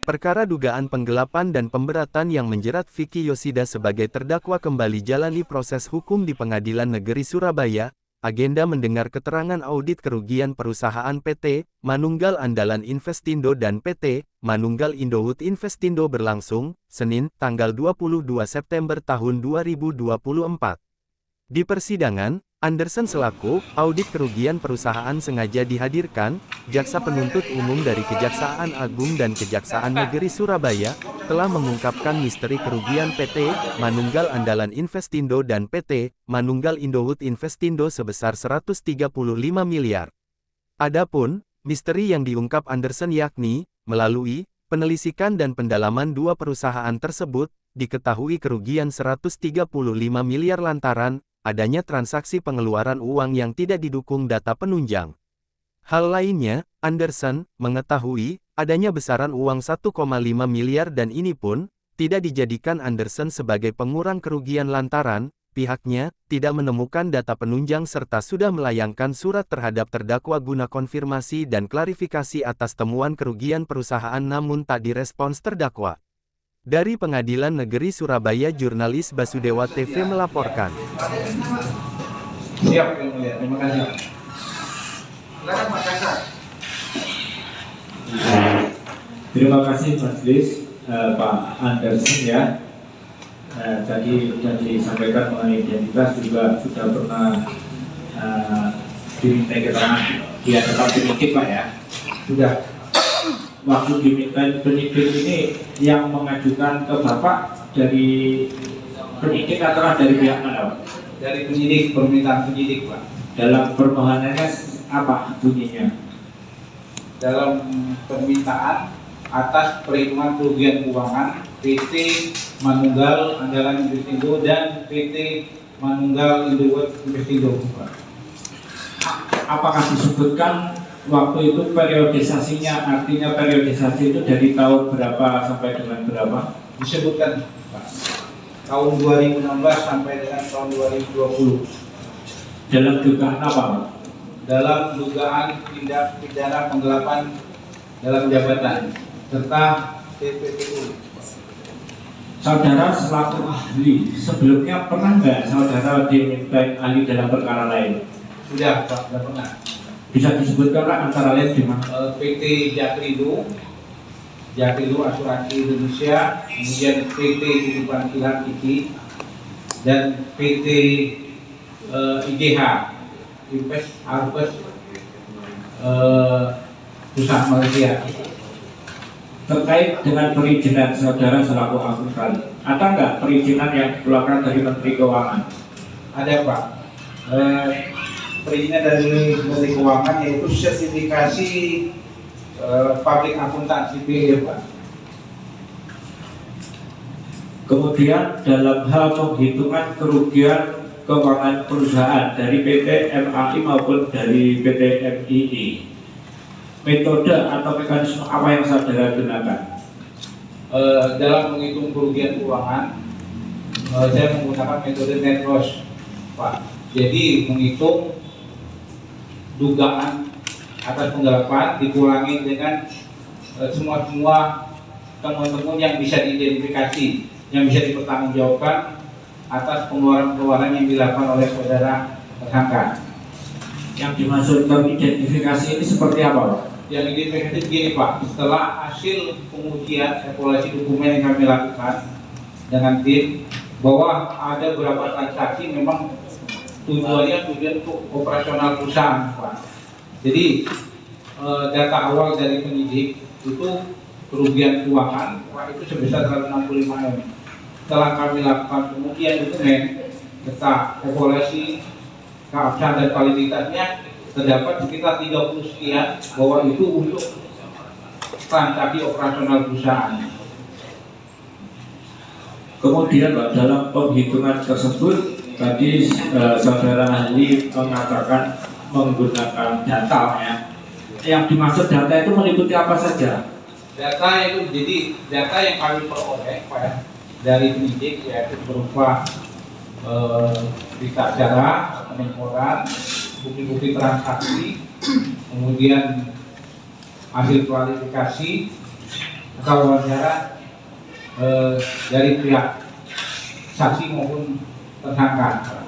Perkara dugaan penggelapan dan pemberatan yang menjerat Vicky Yoshida sebagai terdakwa kembali jalani proses hukum di Pengadilan Negeri Surabaya. Agenda mendengar keterangan audit kerugian perusahaan PT Manunggal Andalan Investindo dan PT Manunggal Indowood Investindo berlangsung, Senin, tanggal 22 September tahun 2024. Di persidangan, Anderson selaku audit kerugian perusahaan sengaja dihadirkan. Jaksa penuntut umum dari Kejaksaan Agung dan Kejaksaan Negeri Surabaya telah mengungkapkan misteri kerugian PT Manunggal Andalan Investindo dan PT Manunggal Indowood Investindo sebesar 135 miliar. Adapun misteri yang diungkap Anderson yakni melalui penelitikan dan pendalaman dua perusahaan tersebut diketahui kerugian 135 miliar lantaran adanya transaksi pengeluaran uang yang tidak didukung data penunjang. Hal lainnya, Anderson mengetahui adanya besaran uang 1,5 miliar dan ini pun tidak dijadikan Anderson sebagai pengurang kerugian lantaran pihaknya tidak menemukan data penunjang serta sudah melayangkan surat terhadap terdakwa guna konfirmasi dan klarifikasi atas temuan kerugian perusahaan namun tak direspons terdakwa. Dari Pengadilan Negeri Surabaya, jurnalis Basudewa TV melaporkan. Siap, yang mulia. Terima kasih. Silakan Pak Jaksa. Terima kasih Majelis Pak Anderson ya. Tadi sudah disampaikan mengenai identitas juga sudah pernah diminta keterangan dia tetap penyidik Pak ya. Sudah. Waktu diminta penyidik ini yang mengajukan ke Bapak dari penyidik atau dari pihak mana Pak? Dari penyidik, permintaan penyidik Pak. Dalam permohonannya apa bunyinya? Dalam permintaan atas perhitungan kerugian keuangan PT Manunggal Andalan Investindo dan PT Manunggal Indowood Investindo Pak. Apakah disebutkan waktu itu periodisasinya, artinya periodisasi itu dari tahun berapa sampai dengan berapa? Disebutkan Pak. Tahun 2016 sampai dengan tahun 2020. Dalam dugaan apa? Dalam dugaan tindak pidana penggelapan dalam jabatan serta TPPU. Saudara selaku ahli, sebelumnya pernah nggak saudara diminta ahli dalam perkara lain? Sudah Pak, sudah pernah. Bisa disebutkan Pak antara lain di mana? PT Jakrindo Asuransi Indonesia, kemudian PT Titipan Kilat Iki, dan PT IDH Invest Arbes Pusat Malaysia. Terkait dengan perizinan saudara selaku akuntan, ada nggak perizinan yang dikeluarkan dari Menteri Keuangan? Ada Pak. Perizinan dari Menteri Keuangan yaitu sertifikasi publik akuntansi PIL Pak. Kemudian dalam hal penghitungan kerugian keuangan perusahaan dari PT MAI maupun dari PT MII, metode atau mekanisme apa yang saudara gunakan? Dalam menghitung kerugian keuangan, saya menggunakan metode net loss Pak. Jadi menghitung dugaan atas penggelapan dikurangi dengan semua temuan-temuan yang bisa diidentifikasi, yang bisa dipertanggungjawabkan atas pengeluaran-pengeluaran yang dilakukan oleh saudara tersangka. Yang dimaksudkan identifikasi ini seperti apa Pak? Yang identifikasi begini Pak, setelah hasil pengujian evaluasi dokumen yang kami lakukan dengan tim, bahwa ada beberapa transaksi memang tujuan untuk operasional perusahaan Pak. Jadi data awal dari penyidik itu kerugian keuangan Pak itu sebesar 165 M. Setelah kami lakukan pengujian dokumen, serta evaluasi keabsahan dan kualitasnya, terdapat sekitar 30 sekian bahwa itu untuk transaksi operasional perusahaan. Kemudian Pak, dalam penghitungan tersebut tadi saudara ahli mengatakan menggunakan data ya. Yang dimaksud data itu meliputi apa saja? Data itu jadi data yang kami peroleh Pak dari penyidik yaitu berupa berita acara, pelaporan, bukti-bukti transaksi, kemudian hasil klarifikasi, atau wawancara dari pihak saksi maupun tersangka.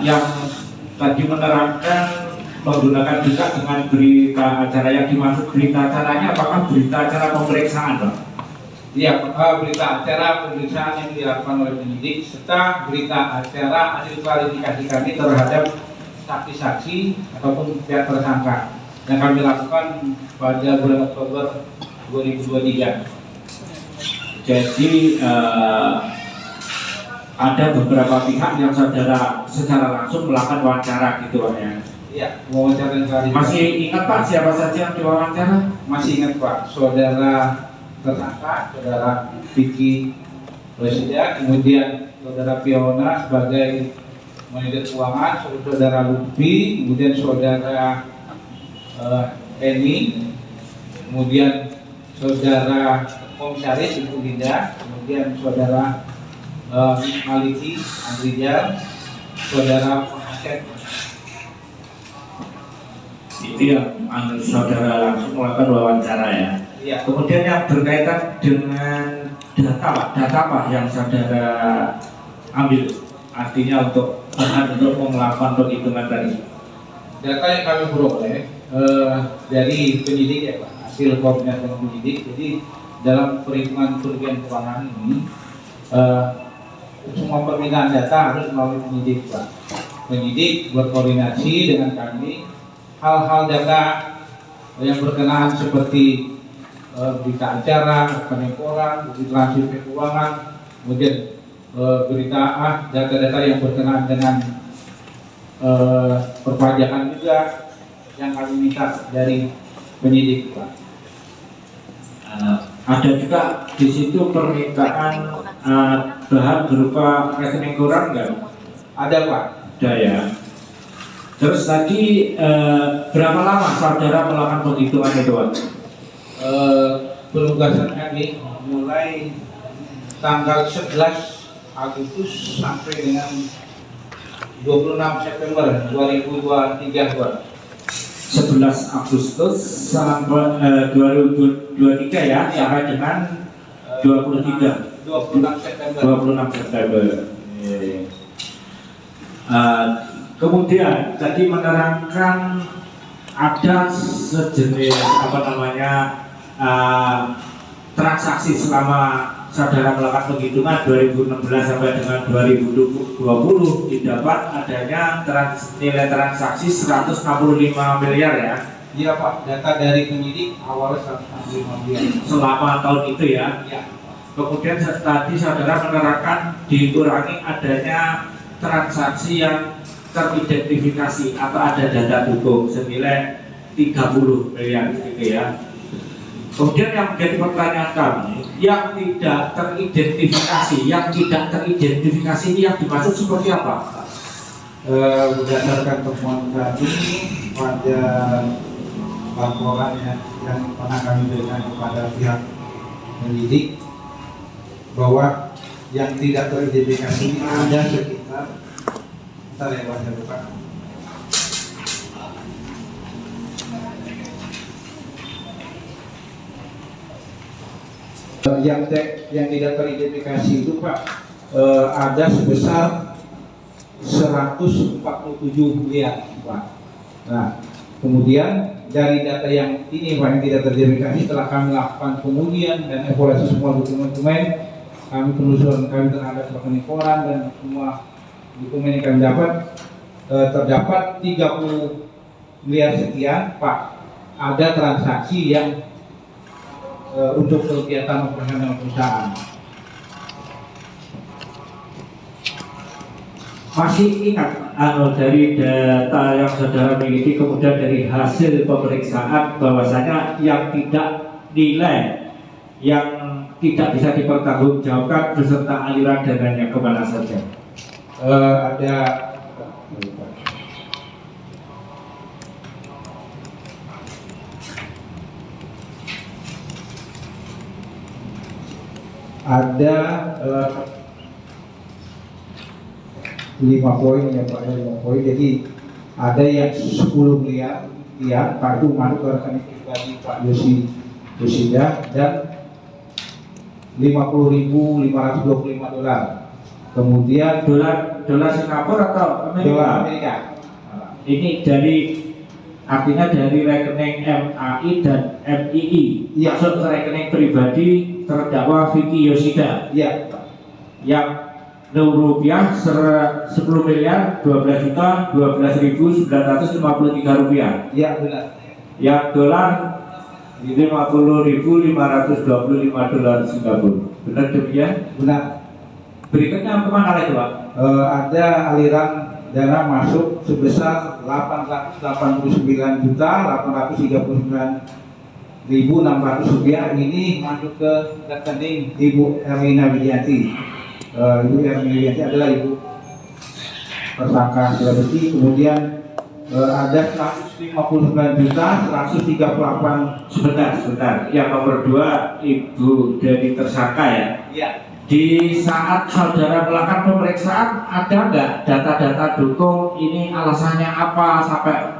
Yang tadi menerangkan menggunakan juga dengan berita acara, yang dimaksud berita acaranya apakah berita acara pemeriksaan, Pak? Iya, berita acara pemeriksaan yang dilakukan oleh penyidik serta berita acara hasil klarifikasi kami terhadap saksi-saksi ataupun pihak tersangka yang kami lakukan pada bulan Oktober 2023. Jadi ada beberapa pihak yang saudara secara langsung melakukan wawancara gitu, Pak ya? Iya, wawancara dan klarifikasi. Masih ingat Pak siapa saja yang diwawancara? Masih ingat Pak, saudara tersangka, saudara Vicky Presida, kemudian saudara Fiona sebagai manajer keuangan, saudara Lutfi, kemudian saudara Eni, kemudian saudara Komisaris Ibu Linda, kemudian saudara Maliki Andrijal, saudara Pengaset. Itu yang saudara langsung melakukan wawancara ya. Iya. Kemudian yang berkaitan dengan data, Pak, data apa yang saudara ambil? Artinya untuk melakukan penghitungan tadi. Data yang kami peroleh dari penyidik ya Pak, hasil koordinasi dengan penyidik. Jadi dalam perhitungan kerugian keuangan ini semua permintaan data harus melalui penyidik Pak. Penyidik berkoordinasi dengan kami, hal-hal data yang berkenaan seperti berita acara, penipuan, transaksi keuangan, kemudian berita data-data yang berkenaan dengan perpajakan juga yang kami minta dari penyidik Pak. Ada juga di situ permintaan bahan berupa rekening koran nggak? Ada Pak. Ada ya. Terus tadi berapa lama saudara melakukan penghitungan itu, Pak? Penugasan kami mulai tanggal 11 Agustus sampai dengan 26 September 2023 Pak. 11 Agustus sampai 2023 ya, sampai dengan 26 September. 26 September. Kemudian tadi menerangkan ada sejenis transaksi selama saudara melakukan penghitungan 2016 sampai dengan 2020 didapat adanya nilai transaksi 165 miliar ya. Iya Pak, data dari penyidik awalnya 165 miliar. Selama tahun itu ya. Ya. Kemudian tadi saudara menerangkan dikurangi adanya transaksi yang teridentifikasi atau ada data dukung senilai 30 miliar gitu ya. Kemudian yang menjadi pertanyaan kami, yang tidak teridentifikasi ini yang dimaksud seperti apa? Berdasarkan temuan kami pada laporan yang pernah kami berikan kepada pihak penyidik bahwa yang tidak teridentifikasi ini ada sekitar, bentar ya Pak, saya buka. Yang tidak teridentifikasi itu Pak ada sebesar 147 miliar Pak. Nah, kemudian dari data yang ini Pak yang tidak teridentifikasi, setelah kami lakukan pengujian dan evaluasi semua dokumen-dokumen, kami penelusuran kami terhadap rekening koran dan semua dokumen yang kami dapat, terdapat 30 miliar sekian Pak. Ada transaksi yang untuk kegiatan operasional perusahaan. Masih ingat dari data yang saudara miliki, kemudian dari hasil pemeriksaan bahwasanya yang tidak nilai yang tidak bisa dipertanggungjawabkan beserta aliran dananya kemana saja? Ada 5 poin ya Pak, 5 poin. Jadi ada yang 10 miliar ya, Pak, itu masuk ke rekening pribadi Pak Yosi Yosida dan $50.525. Kemudian dolar Singapura atau Amerika? dolar Amerika. Ini dari artinya dari rekening MAI dan MII Iya. masuk ke rekening pribadi terdakwa Vicky Yoshida Iya. yang rupiah 10.012.012.953 rupiah, Iya benar. yang dolar $50.525 Singapura. Benar demikian? Benar. Berikutnya kemana lagi Pak? Ada aliran dana masuk sebesar 889.839.600 rupiah. Ini masuk ke rekening Ibu Erlina Widianti. Ibu Erlina Widianti adalah ibu tersangka selebriti. Kemudian ada 159.138. Sebentar. Yang nomor 2 Ibu dari tersangka ya. Iya. Di saat saudara melakukan pemeriksaan, ada nggak data-data dukung ini alasannya apa sampai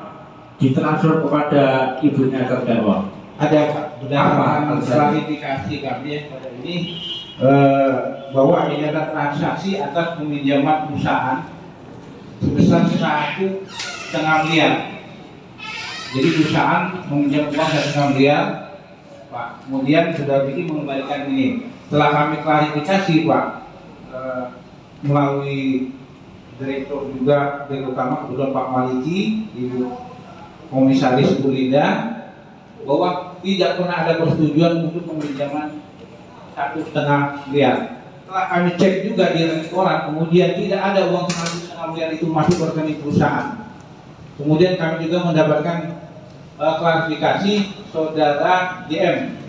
ditransfer kepada ibunya terdakwa? Ada Pak, berdasarkan Apa? klarifikasi kami pada ini bahwa ini ada transaksi atas peminjaman perusahaan sebesar 1,5 miliar. Jadi perusahaan meminjam uang 1,5 miliar, Pak. Kemudian sudah bikin mengembalikan ini. Setelah kami klarifikasi, Pak, melalui direktur juga, direktur utama kebetulan Pak Maliki, Ibu Komisaris Bu Linda, bahwa tidak pernah ada persetujuan untuk peminjaman 1,5 miliar. Setelah kami cek juga di restoran, kemudian tidak ada uang 1,5 miliar itu masuk ke rekening perusahaan. Kemudian kami juga mendapatkan klarifikasi saudara DM,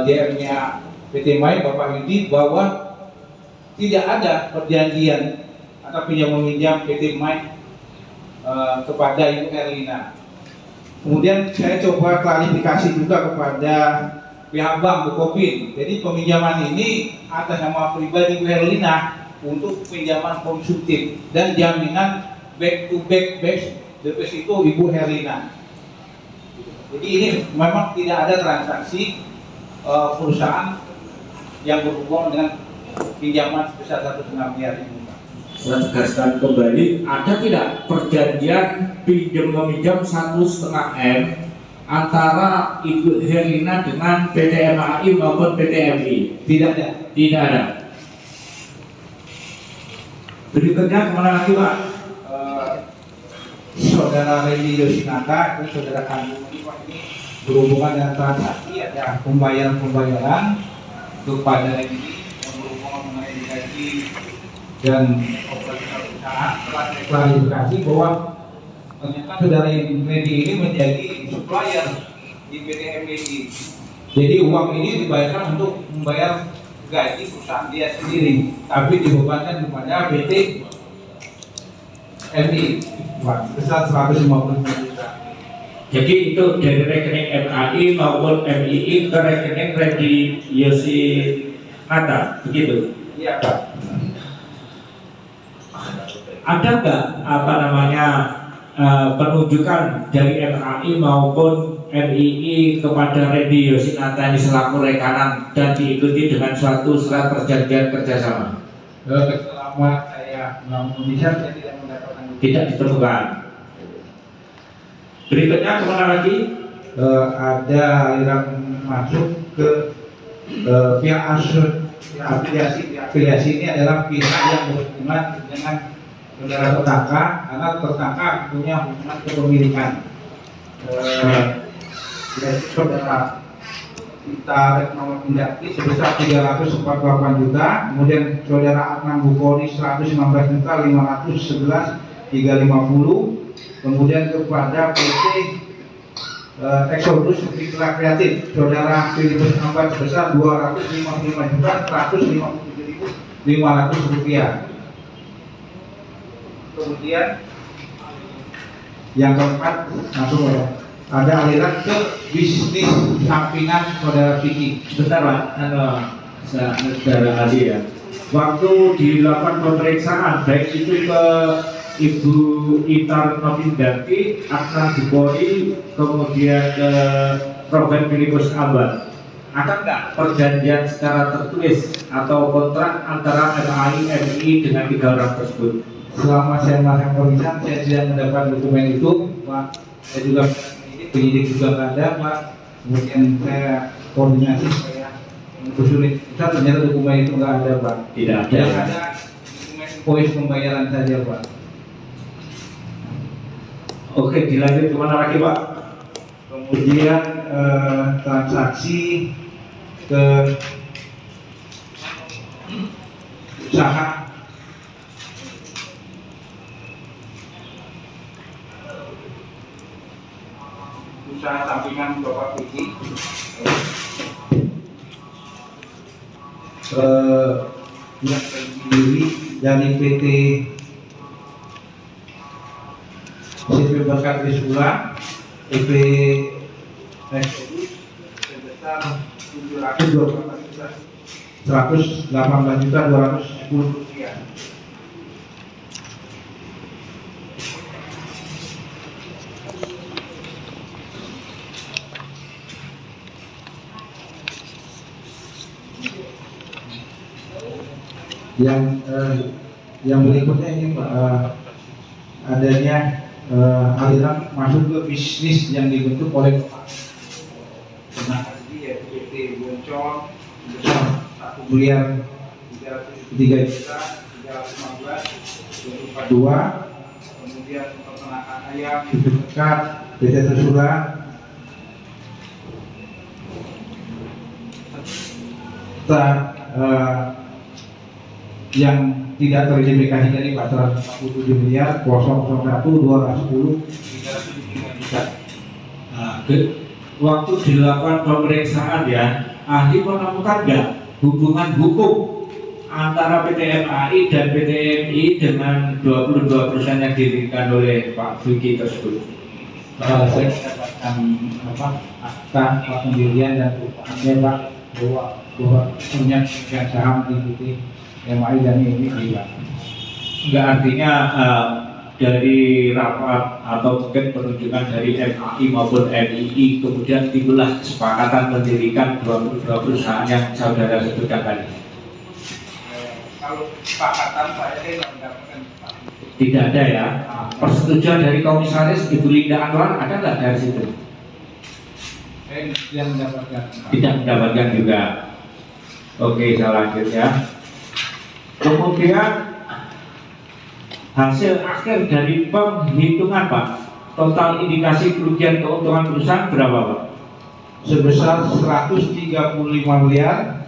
DM-nya PT MAI Bapak Yudi, bahwa tidak ada perjanjian atau pinjam meminjam PT MAI kepada Ibu Erlina. Kemudian saya coba klarifikasi juga kepada pihak bank Bukopin. Jadi peminjaman ini atas nama pribadi Ibu Erlina untuk pinjaman konsumtif dan jaminan back to back deposit itu Ibu Erlina. Jadi ini memang tidak ada transaksi perusahaan yang berhubungan dengan pinjaman sebesar 1,5 miliar ini. Saya tegaskan kembali, ada tidak perjanjian pinjam meminjam 1,5 M antara Ibu Herlina dengan PT MAI maupun PT MI? Tidak ada. Tidak ada. Berikutnya kemana lagi Pak? Saudara Randy Yosinata, itu saudara kandung ini, Pak, ini berhubungan dengan transaksi, ada pembayaran kepada Randy yang berhubungan mengenai gaji dan operasional perusahaan. Setelah klarifikasi bahwa ternyata saudara Randy ini menjadi supplier di PT MII. Jadi uang ini dibayarkan untuk membayar gaji perusahaan dia sendiri, tapi dibebankan kepada PT MI besar 150 juta. Jadi itu dari rekening MAI maupun MII ke rekening Randy Yosinata, begitu? Iya, Pak. Ada nggak penunjukan dari MAI maupun MII kepada Randy Yosinata ini selaku rekanan dan diikuti dengan suatu surat perjanjian kerjasama? Selama saya Indonesia, saya tidak mendapatkan. Tidak ditemukan. Berikutnya kemana lagi? Ada aliran masuk ke pihak afiliasi. Afiliasi ini adalah pihak yang berhubungan dengan saudara tersangka, karena tersangka punya hubungan kepemilikan. Saudara kita nomor pendaki sebesar 348 juta, kemudian saudara Adnan Bukhari 119.511.350, kemudian kepada PT Exodus Fitra Kreatif saudara Filipus Ambat sebesar 255.157.500 rupiah. Kemudian yang keempat langsung ya, ada aliran ke bisnis sampingan saudara Vicky. Sebentar Pak, saudara Adi ya. Waktu dilakukan pemeriksaan baik itu ke Ibu Itar Novindarti, Adnan Bukhari, kemudian ke Prof. Filipus Ambar, akankah perjanjian secara tertulis atau kontrak antara MAI MII dengan 3 orang tersebut? Selama saya melakukan pemeriksaan, saya tidak mendapat dokumen itu, Pak. Saya juga penyidik juga nggak ada, Pak. Kemudian saya koordinasi supaya menelusuri, ternyata dokumen itu nggak ada, Pak. Tidak ada. Yang ada dokumen invoice pembayaran saja, Pak. Oke, dilanjut kemana lagi, Pak? Kemudian transaksi ke usaha sampingan Bapak Vicky yang terdiri dari PT CP Bakar Trisula, EP sebesar 118.210 rupiah. Yang berikutnya ini Pak, adanya aliran masuk ke bisnis yang dibentuk oleh Bapak yaitu PT Boncol sebesar 1.303.315.242, kemudian peternakan ayam itu dekat PT Trisula yang tidak teridentifikasi dari 447 miliar 001 210 373 juta. Nah, waktu dilakukan pemeriksaan ya, ahli menemukan nggak hubungan hukum antara PT MAI dan PT MI dengan 22 perusahaan yang didirikan oleh Pak Vicky tersebut? Saya mendapatkan akta pendirian dan perubahannya Pak, bahwa punya pemegang saham di PT MAI dan ini tidak. Enggak, artinya dari rapat atau mungkin penunjukan dari MAI maupun MII kemudian timbullah kesepakatan mendirikan 22 perusahaan yang saudara sebutkan tadi. Kalau kesepakatan saya tidak mendapatkan. Tidak ada ya. Persetujuan dari komisaris Ibu Linda Anwar ada nggak dari situ? Saya tidak mendapatkan. Tidak mendapatkan juga. Oke, saya lanjut ya. Kemudian hasil akhir dari penghitungan Pak, total indikasi kerugian keuntungan perusahaan berapa Pak? Sebesar 135 miliar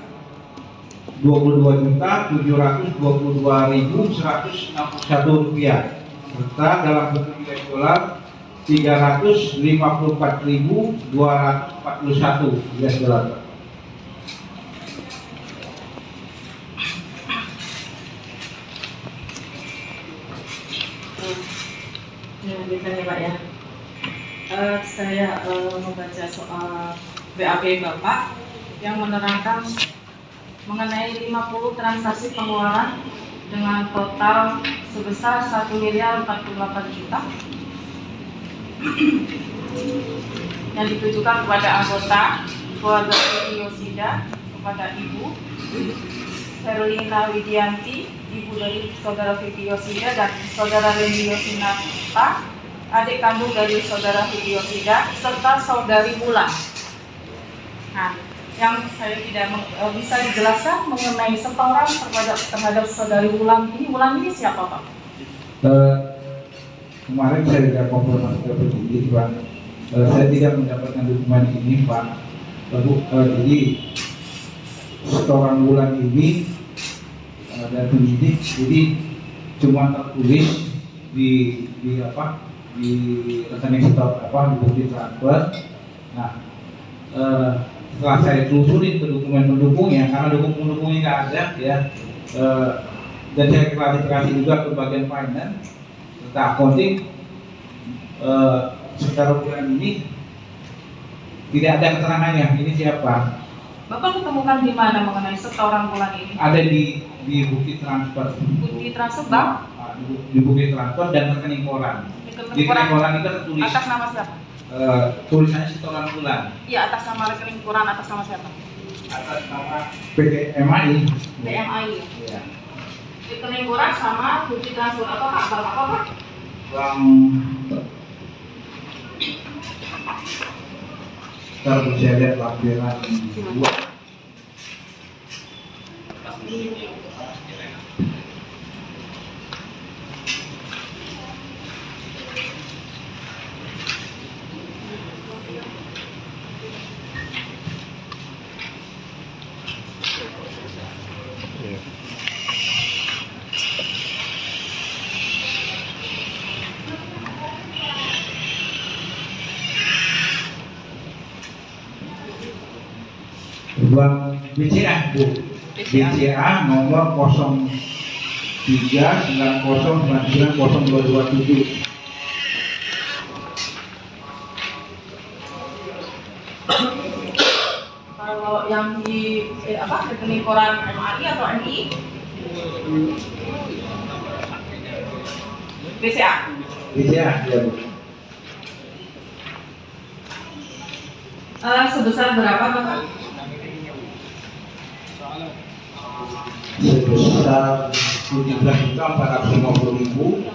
22.722.161 rupiah, serta dalam bentuk US dollar 354.241 US dollar. Lanjutkan ya Pak ya. Saya membaca soal BAP Bapak yang menerangkan mengenai 50 transaksi pengeluaran dengan total sebesar 1.048 juta yang ditujukan kepada anggota keluarga Vicky Yosida, kepada Ibu Herlina Widianti, ibu dari saudara Vicky Yosida, dan saudara Lendi Yosinata, adik kandung dari saudara Vicky Yosida, serta saudari Wulan. Nah, yang saya tidak bisa dijelaskan mengenai setoran terhadap saudari Wulan ini siapa Pak? Kemarin saya tidak konfirmasi ke penyidik Pak. Saya tidak mendapatkan dokumen ini Pak. Jadi setoran Wulan ini dan penyidik jadi cuma tertulis di rekening setor di bukti transfer. Nah, setelah saya telusuri ke dokumen pendukungnya, karena dokumen pendukungnya nggak ada ya, dan saya klarifikasi juga ke bagian finance serta accounting, secara bulan ini tidak ada keterangannya ini siapa. Bapak ketemukan di mana mengenai setoran bulan ini? Ada di bukti transfer. Bukti transfer bank? Di bukti transfer dan rekening koran. Di rekening koran itu tertulis atas nama siapa? tulisannya setoran bulan Iya, atas nama rekening koran, atas nama siapa? atas nama PT MAI. BMI. Iya. Rekening koran sama bukti transfer atau Pak? Bank apa Pak? Bang ntar saya lihat lampiran dua. Bank BCA, Bu. BCA nomor 0390990227. Kalau yang di rekening koran MAI atau MI? BCA. BCA, ya Bu. Sebesar berapa Bapak? Sebesar 17.450.000.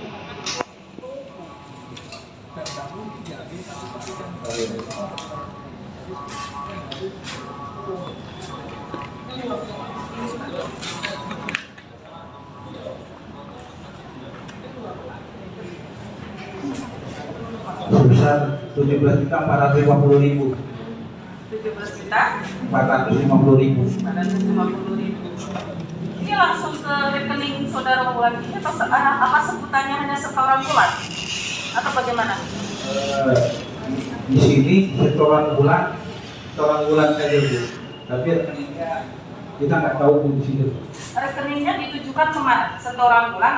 Sebesar 17.450.000. 450.000. 450.000. Ini langsung ke rekening saudara Wulan ini atau apa sebutannya hanya setoran bulan atau bagaimana? Di sini setoran bulan saja Bu. Tapi rekeningnya kita nggak tahu Bu di situ. Rekeningnya ditujukan kemana? Setoran bulan,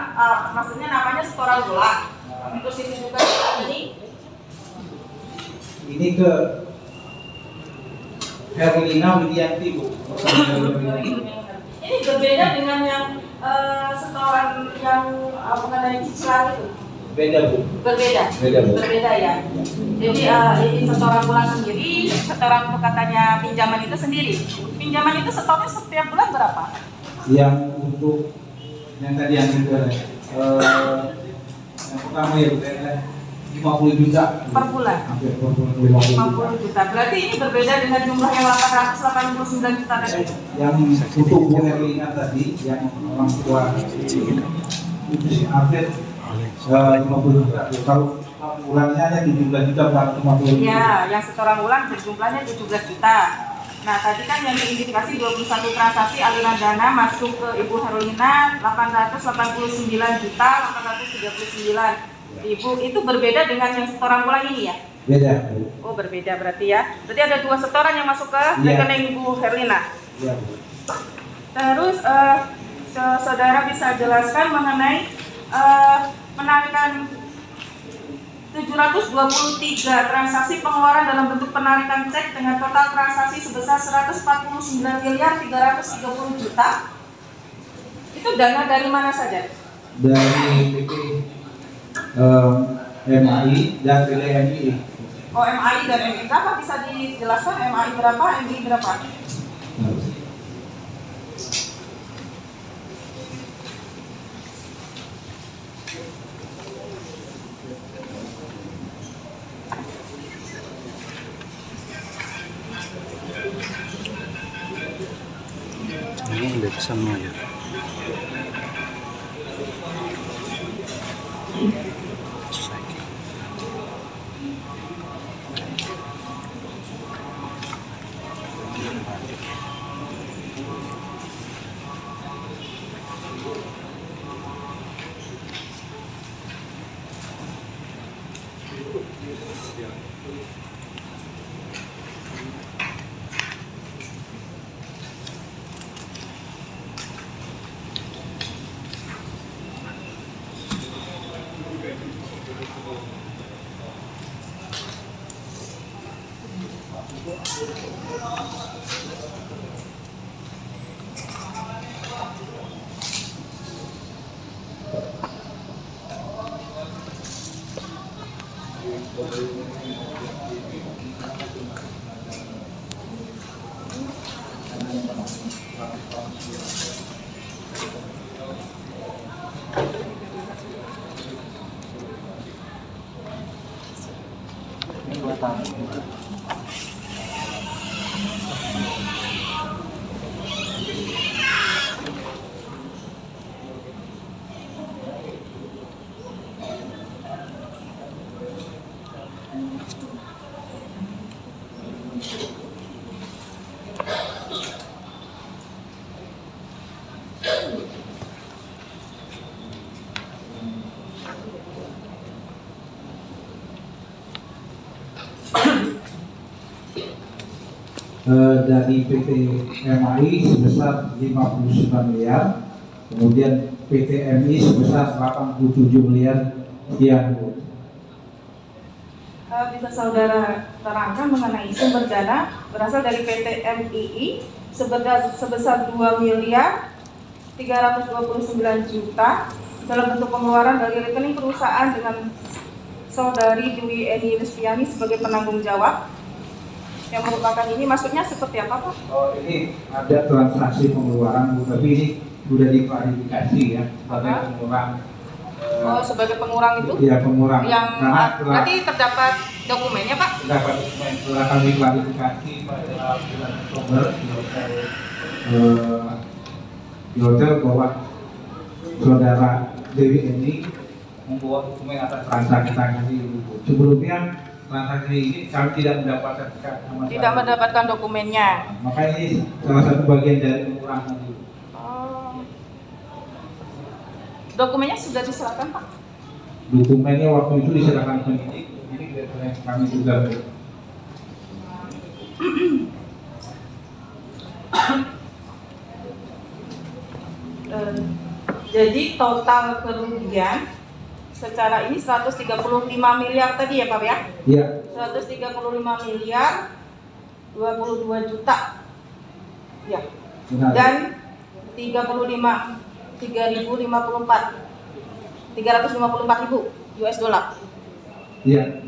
maksudnya namanya setoran bulan. Terus ini juga ini ke Herlina Widianti Bu. Ini berbeda dengan yang setoran yang mengenai cicilan itu. Beda Bu. Berbeda. Beda, Bu. Berbeda ya. Jadi ini setoran bulan sendiri, setoran katanya pinjaman itu sendiri. Pinjaman itu setornya setiap bulan berapa? Yang untuk yang tadi yang kedua, yang pertama ya Bu, 50 juta Per bulan. hampir per bulan 50 juta. 50 juta. Berarti ini berbeda dengan jumlah yang 889 juta tadi. Yang untuk Bu Herlina tadi yang orang tua itu si Afid 50 juta. Kalau bulannya hanya 17 juta 450 juta. Ya, yang setoran bulan jumlahnya 17 juta. Nah, tadi kan yang diindikasi 21 transaksi aliran dana masuk ke Ibu Herlina 889 juta 839. Ibu itu berbeda dengan yang setoran bulan ini ya? Beda Bu. Oh, berbeda berarti ya. Berarti ada 2 setoran yang masuk ke Iya. rekening Ibu Herlina. Iya Bu. Terus saudara bisa jelaskan mengenai penarikan 723 transaksi pengeluaran dalam bentuk penarikan cek dengan total transaksi sebesar 149.330 juta. Itu dana dari mana saja? Dari PT MAI dan PTMI. Oh, MAI dan MI berapa, bisa dijelaskan MAI berapa, MI berapa? Ini udah sama ya. Dari PT MAI sebesar 59 miliar, kemudian PT MI sebesar 87 miliar sekian. Bisa saudara terangkan mengenai sumber dana berasal dari PT MII sebesar 2 miliar 329 juta dalam bentuk pengeluaran dari rekening perusahaan dengan saudari Dwi Eni Listiani sebagai penanggung jawab, yang merupakan ini maksudnya seperti apa Pak? Oh, ini ada transaksi pengeluaran, tapi ini sudah diklarifikasi ya sebagai pengurang. Oh, sebagai pengurang itu? Iya, pengurang. Yang Karena berarti terdapat dokumennya Pak? terdapat dokumen telah kami klarifikasi pada bulan Oktober di hotel bahwa saudara Dewi ini membawa dokumen atas transaksi ini. Sebelumnya transaksi ini kami tidak mendapatkan Tidak mendapatkan dokumennya. Maka ini salah satu bagian dari pengurangan itu. Oh. Dokumennya sudah diserahkan Pak? Dokumennya waktu itu diserahkan penyidik, jadi kami juga. Jadi total kerugian secara ini 135 miliar tadi ya Pak ya? Iya. 135 miliar 22 juta. Ya. Benar. Dan 354.000 US dollar. Iya.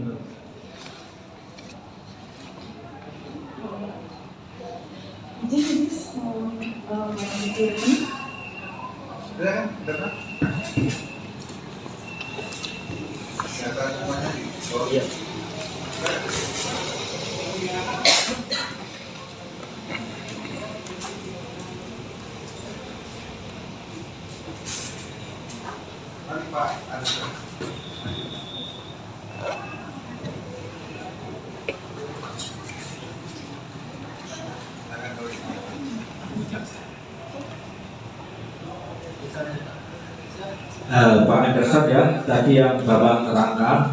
Pak Anderson ya, tadi yang Bapak terangkan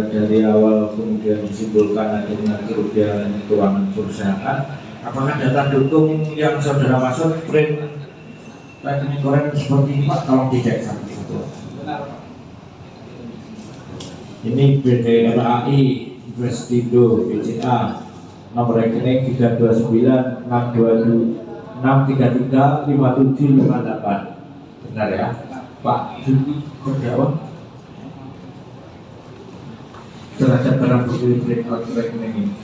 dari awal kemudian disimpulkan adanya kerugian keuangan perusahaan. Apakah data dukung yang saudara maksud print rekening koren seperti ini Pak? Tolong dicek seperti itu. Ini PT MAI Investindo BCA nomor rekening 329 622 633 5758. Benar ya? Pak Juki Kurniawan terhadap barang bukti breakout rekening ini.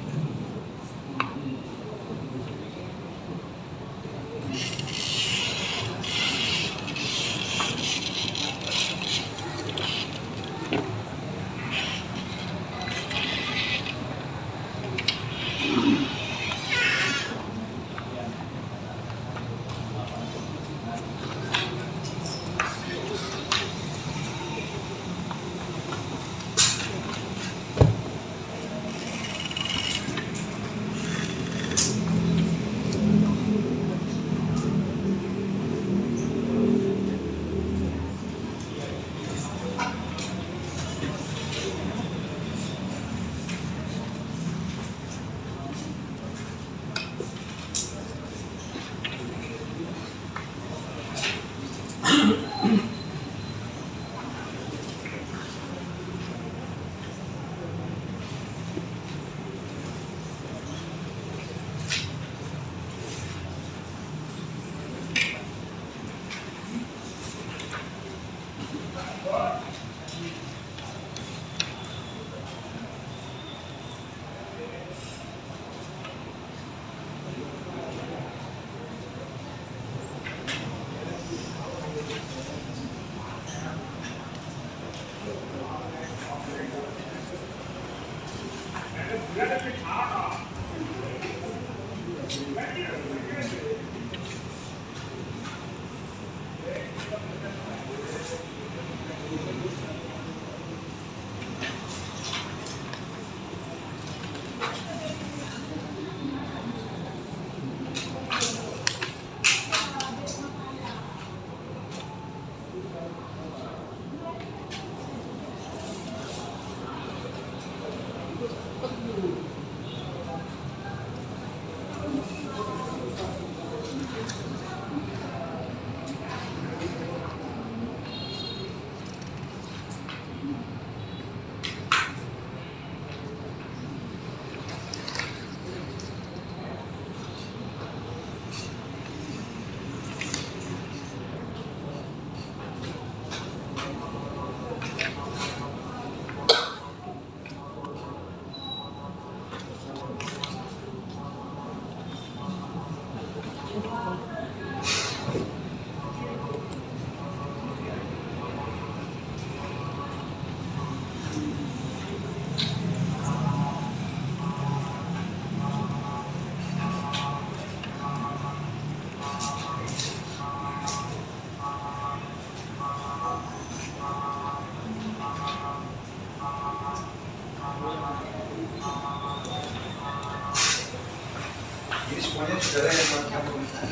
Ini semuanya saudara yang melakukan pemeriksaan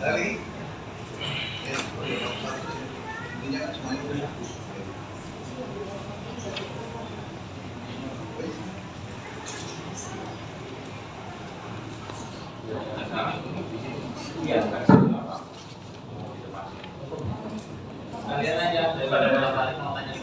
Ali. Intinya kan semuanya udah. Kalian aja daripada balik mau tanya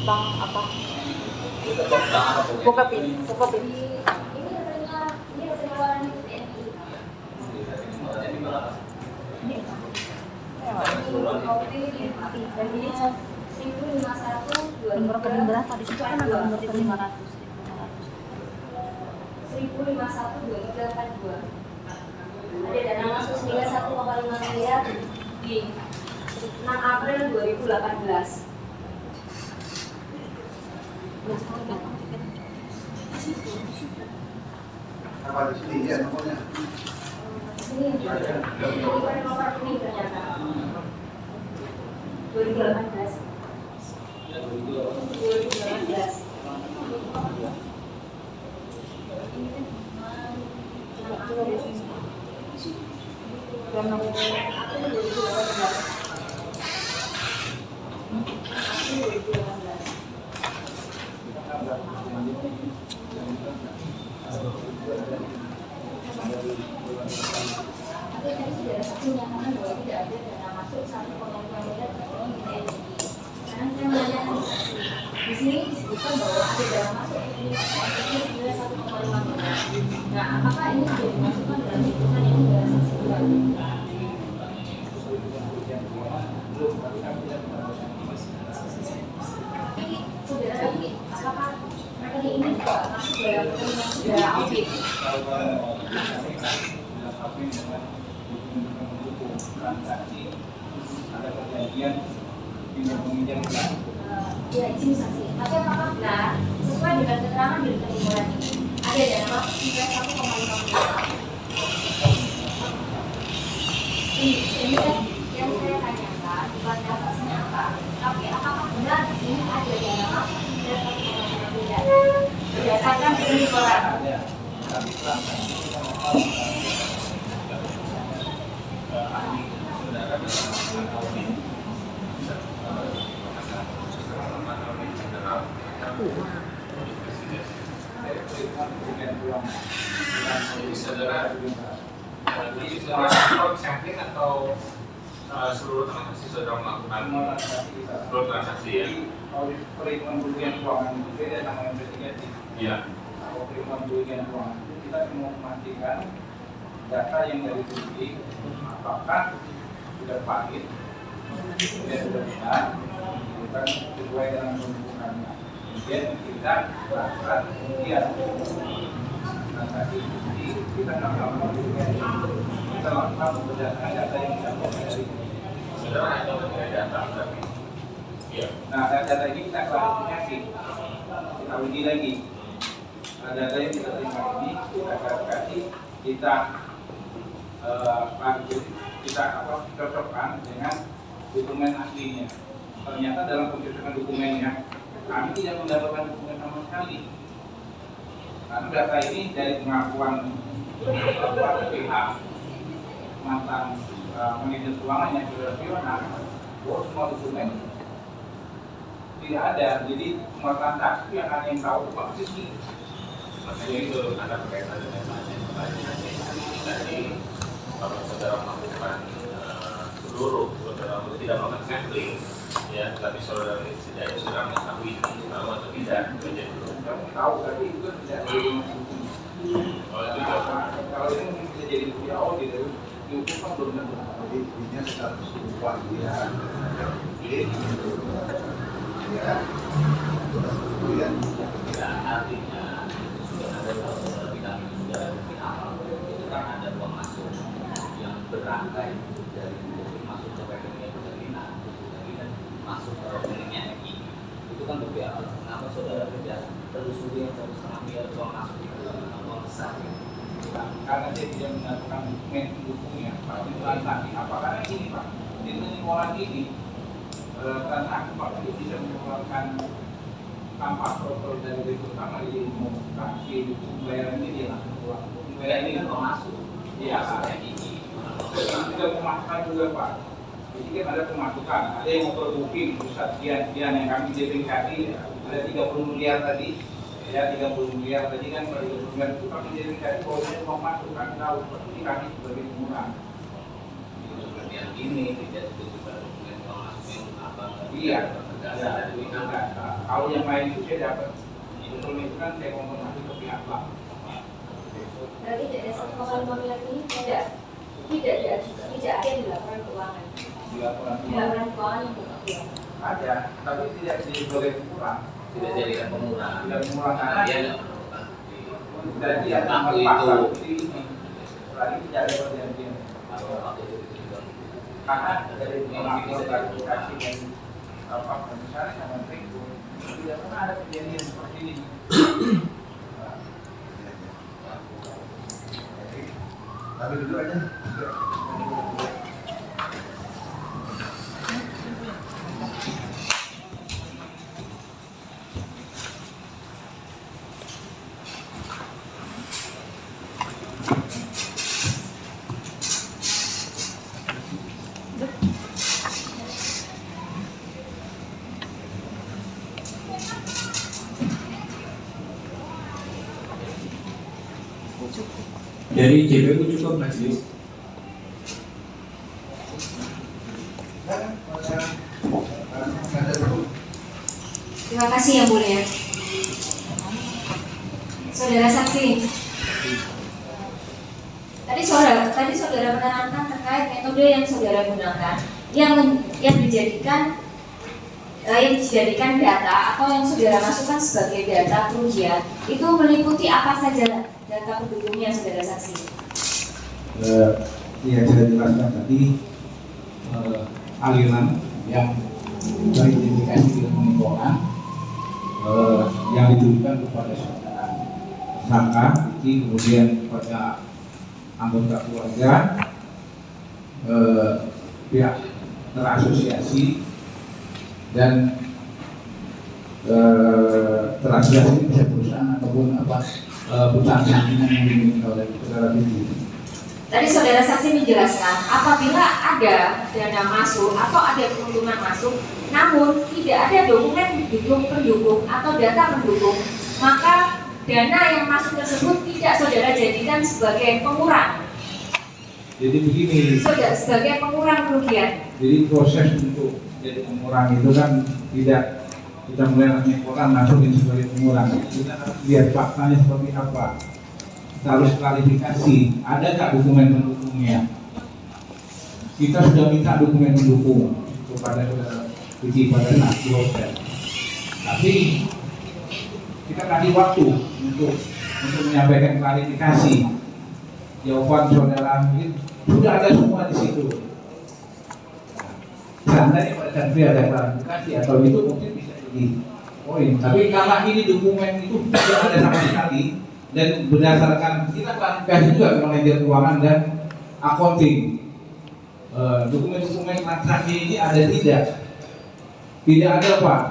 Bang apa? Bokapin. Ini katanya ini keluaran TNI. Dan ini 1051 Nomor rekening berapa di situ kan ada nomor rekening 500. 1051 2382. Ada dana masuk senilai 1,5 miliar di 6 April 2018. Apa di sini ya nomornya? Ini nomor rekening ternyata 2018. 2018. Tapi tadi sudah menyatakan bahwa tidak ada dana masuk 1,5 miliar dari TNI. Sekarang saya menanyakan di sini disebutkan bahwa ada dana masuk ini senilai 1,5 miliar. Nah, apakah ini sudah dimasukkan dalam hitungan yang sudah saksikan? Saudara ini, apakah rekening ini juga masuk dalam rekening yang sudah audit? dilengkapi dengan dokumen pendukung transaksi, ada perjanjian pinjam meminjam kan? Ya, izin saksi. Tapi apakah benar sesuai dengan keterangan dari permohonan ini ada dana masuk hingga 1,5 miliar? Ini kan yang saya tanyakan bukan dasarnya apa, tapi apakah benar ini ada dana masuk hingga 1,5 miliar? Berdasarkan permohonan. Ada, tapi transaksi ahli saudara dalam audit saudara jadi sampling atau seluruh transaksi saudara melakukan seluruh transaksi ya? Audit perhitungan kerugian keuangan itu beda sama investigasi. Iya. Kalau perhitungan kerugian keuangan itu kita mau memastikan data yang dari bukti apakah sudah valid, kemudian sudah benar, bukan sesuai dengan pembukuannya. Kemudian kita lakukan kemudian transaksi bukti kita melakukan pembukuan, kita lakukan berdasarkan data yang kita peroleh dari Saudara hanya mencari data tapi iya. Nah, data ini kita klarifikasi, kita uji lagi. Nah, data yang kita terima ini kita klarifikasi, kita cocokkan dengan dokumen aslinya. Ternyata dalam pencocokan dokumennya kami tidak mendapatkan dokumen sama sekali. Karena data ini dari pengakuan pihak mantan manajer keuangan yang sudah Fiona, bahwa semua dokumen tidak ada. Jadi semua transaksi yang ada yang tahu Pak Sisi. Makanya itu ada berkaitan dengan pertanyaan tadi. Kalau saudara melakukan seluruh, saudara tidak melakukan sampling, ya, tapi saudara setidaknya sudah mengetahui ini tahu atau tidak menjadi Kami tahu, tapi itu tidak jadi kalau ini mungkin bisa jadi bukti awal di hukum kan belum tentu. Jadi intinya secara keseluruhan ya. Ya. Kemudian tidak artinya sudah ada kalau kita sudah pihak itu kan ada uang masuk yang berangkai dari masuk ke rekeningnya Pertamina dan masuk ke rekeningnya MI itu kan berbeda. Kenapa saudara tidak telusuri yang 1,5 miliar uang masuk itu uang besar? Karena dia tidak menggunakan dokumen pendukungnya, Pak. Transaksi apakah ini Pak? Dengan orang ini transaksi Pak itu bisa mengeluarkan tanpa protokol dari berikut utama jadi transaksi pembayaran ini dia langsung keluar. Pembayaran ini kan uang masuk. Iya, ini. Juga pemasukan juga Pak. Jadi kan ada pemasukan, ada yang overbooking, pusat sekian yang kami identifikasi ada 30 miliar tadi. Ya 30 miliar tadi kan pada dokumen itu kami identifikasi bahwa ini uang masuk, kami tahu seperti kami sebagai pengurang. Seperti yang ini tidak ditentukan dokumen uang masuk yang apa? Iya. Kalau yang lain itu saya dapat dokumen itu kan saya konfirmasi ke pihak bank. Berarti dari 1,5 miliar ini tidak ada di laporan keuangan. Di laporan Keuangan yang berkekuatan. ada, tapi tidak boleh kurang. Tidak jadikan pengurangan. Tidak mengurangi Karena dia karena nggak melakukan jadi ada waktu pasal itu. ini. Lagi tidak ada perjanjian. Kalau waktu itu juga Karena dari pengakuan klarifikasi dan apa misalnya sama Triko tidak pernah ada kejadian seperti ini. tapi dulu aja. Dari JPU cukup majelis. Terima kasih yang mulia. Saudara saksi. Tadi saudara menerangkan terkait metode yang saudara gunakan yang dijadikan data atau yang saudara masukkan sebagai data kerugian itu meliputi apa saja data pendukungnya, saudara saksi? Ya, saya jelaskan tadi aliran yang teridentifikasi dengan penipuan yang ditujukan kepada saudara tersangka, kemudian kepada anggota keluarga, pihak terasosiasi dan terasosiasi bisa perusahaan ataupun perusahaan sampingan yang dimiliki oleh saudara Vicky. Tadi saudara saksi menjelaskan apabila ada dana masuk atau ada keuntungan masuk, namun tidak ada dokumen pendukung atau data pendukung, maka dana yang masuk tersebut tidak saudara jadikan sebagai pengurang. Jadi begini. Sebagai pengurang kerugian. Jadi proses untuk jadi pengurang itu kan tidak kita mulai menyimpulkan masukin sebagai pengurang. Kita harus lihat faktanya seperti apa. Kita harus klarifikasi, ada nggak dokumen pendukungnya? Kita sudah minta dokumen pendukung kepada Vicky pada saat di hotel. Tapi kita kasih waktu untuk menyampaikan klarifikasi. Jawaban saudara mungkin sudah ada semua di situ. Seandainya pada saat itu ada klarifikasi atau itu mungkin bisa jadi poin. Tapi karena ini dokumen itu tidak ada sama sekali. Dan berdasarkan kita klarifikasi juga ke manajer keuangan dan accounting, dokumen-dokumen transaksi ini ada tidak ada Pak,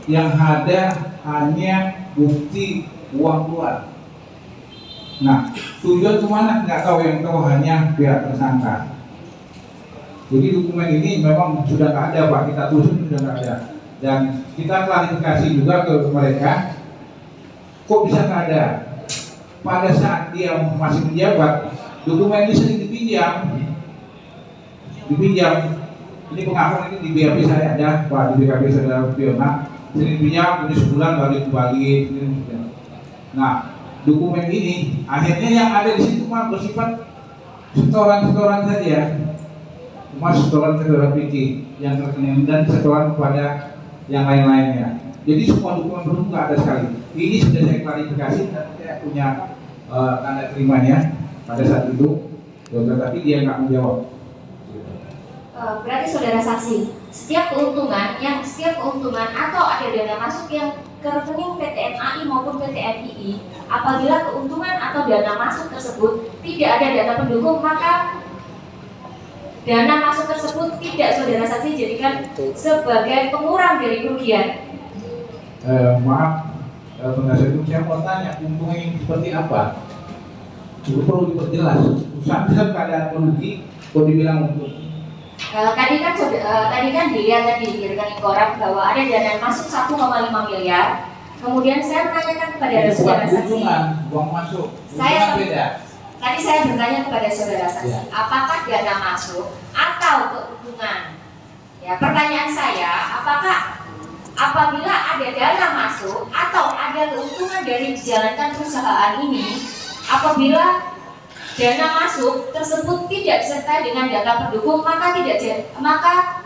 yang ada hanya bukti uang keluar. Nah, tujuan kemana nggak tahu, yang tahu hanya pihak tersangka. Jadi dokumen ini memang sudah nggak ada Pak, kita tulis sudah nggak ada, dan kita klarifikasi juga ke mereka. Kok bisa nggak ada? Pada saat dia masih menjabat, dokumen ini sering dipinjam. Ini pengakuan ini di BAP saya ada, Pak, di BKP saudara Fiona, sering pinjam, kemudian sebulan baru kembali. Nah, dokumen ini akhirnya yang ada di situ mah bersifat setoran saja, cuma setoran saudara Vicky yang terkena dan setoran kepada yang lain-lainnya. Jadi semua dokumen pendukung nggak ada sekali. Ini sudah saya klarifikasi dan saya punya tanda terimanya pada saat itu, tapi dia nggak menjawab. Berarti saudara saksi, setiap keuntungan atau ada dana masuk yang ke rekening PT MAI maupun PT MII, apabila keuntungan atau dana masuk tersebut tidak ada data pendukung, maka dana masuk tersebut tidak saudara saksi jadikan sebagai pengurang dari kerugian. Maaf, penasihat hukum, saya mau tanya, keuntungan ini seperti apa? Itu perlu diperjelas. Sampai keadaan merugi, kok dibilang untung? Tadi kan dilihat tadi di rekening koran bahwa ada dana masuk 1,5 miliar. Kemudian saya menanyakan kepada saudara saksi. Uang masuk. Beda. Tadi saya bertanya kepada saudara saksi, apakah dana masuk atau keuntungan? Ya, pertanyaan saya, apakah apabila ada dana masuk atau ada keuntungan dari menjalankan perusahaan ini, apabila dana masuk tersebut tidak disertai dengan data pendukung, maka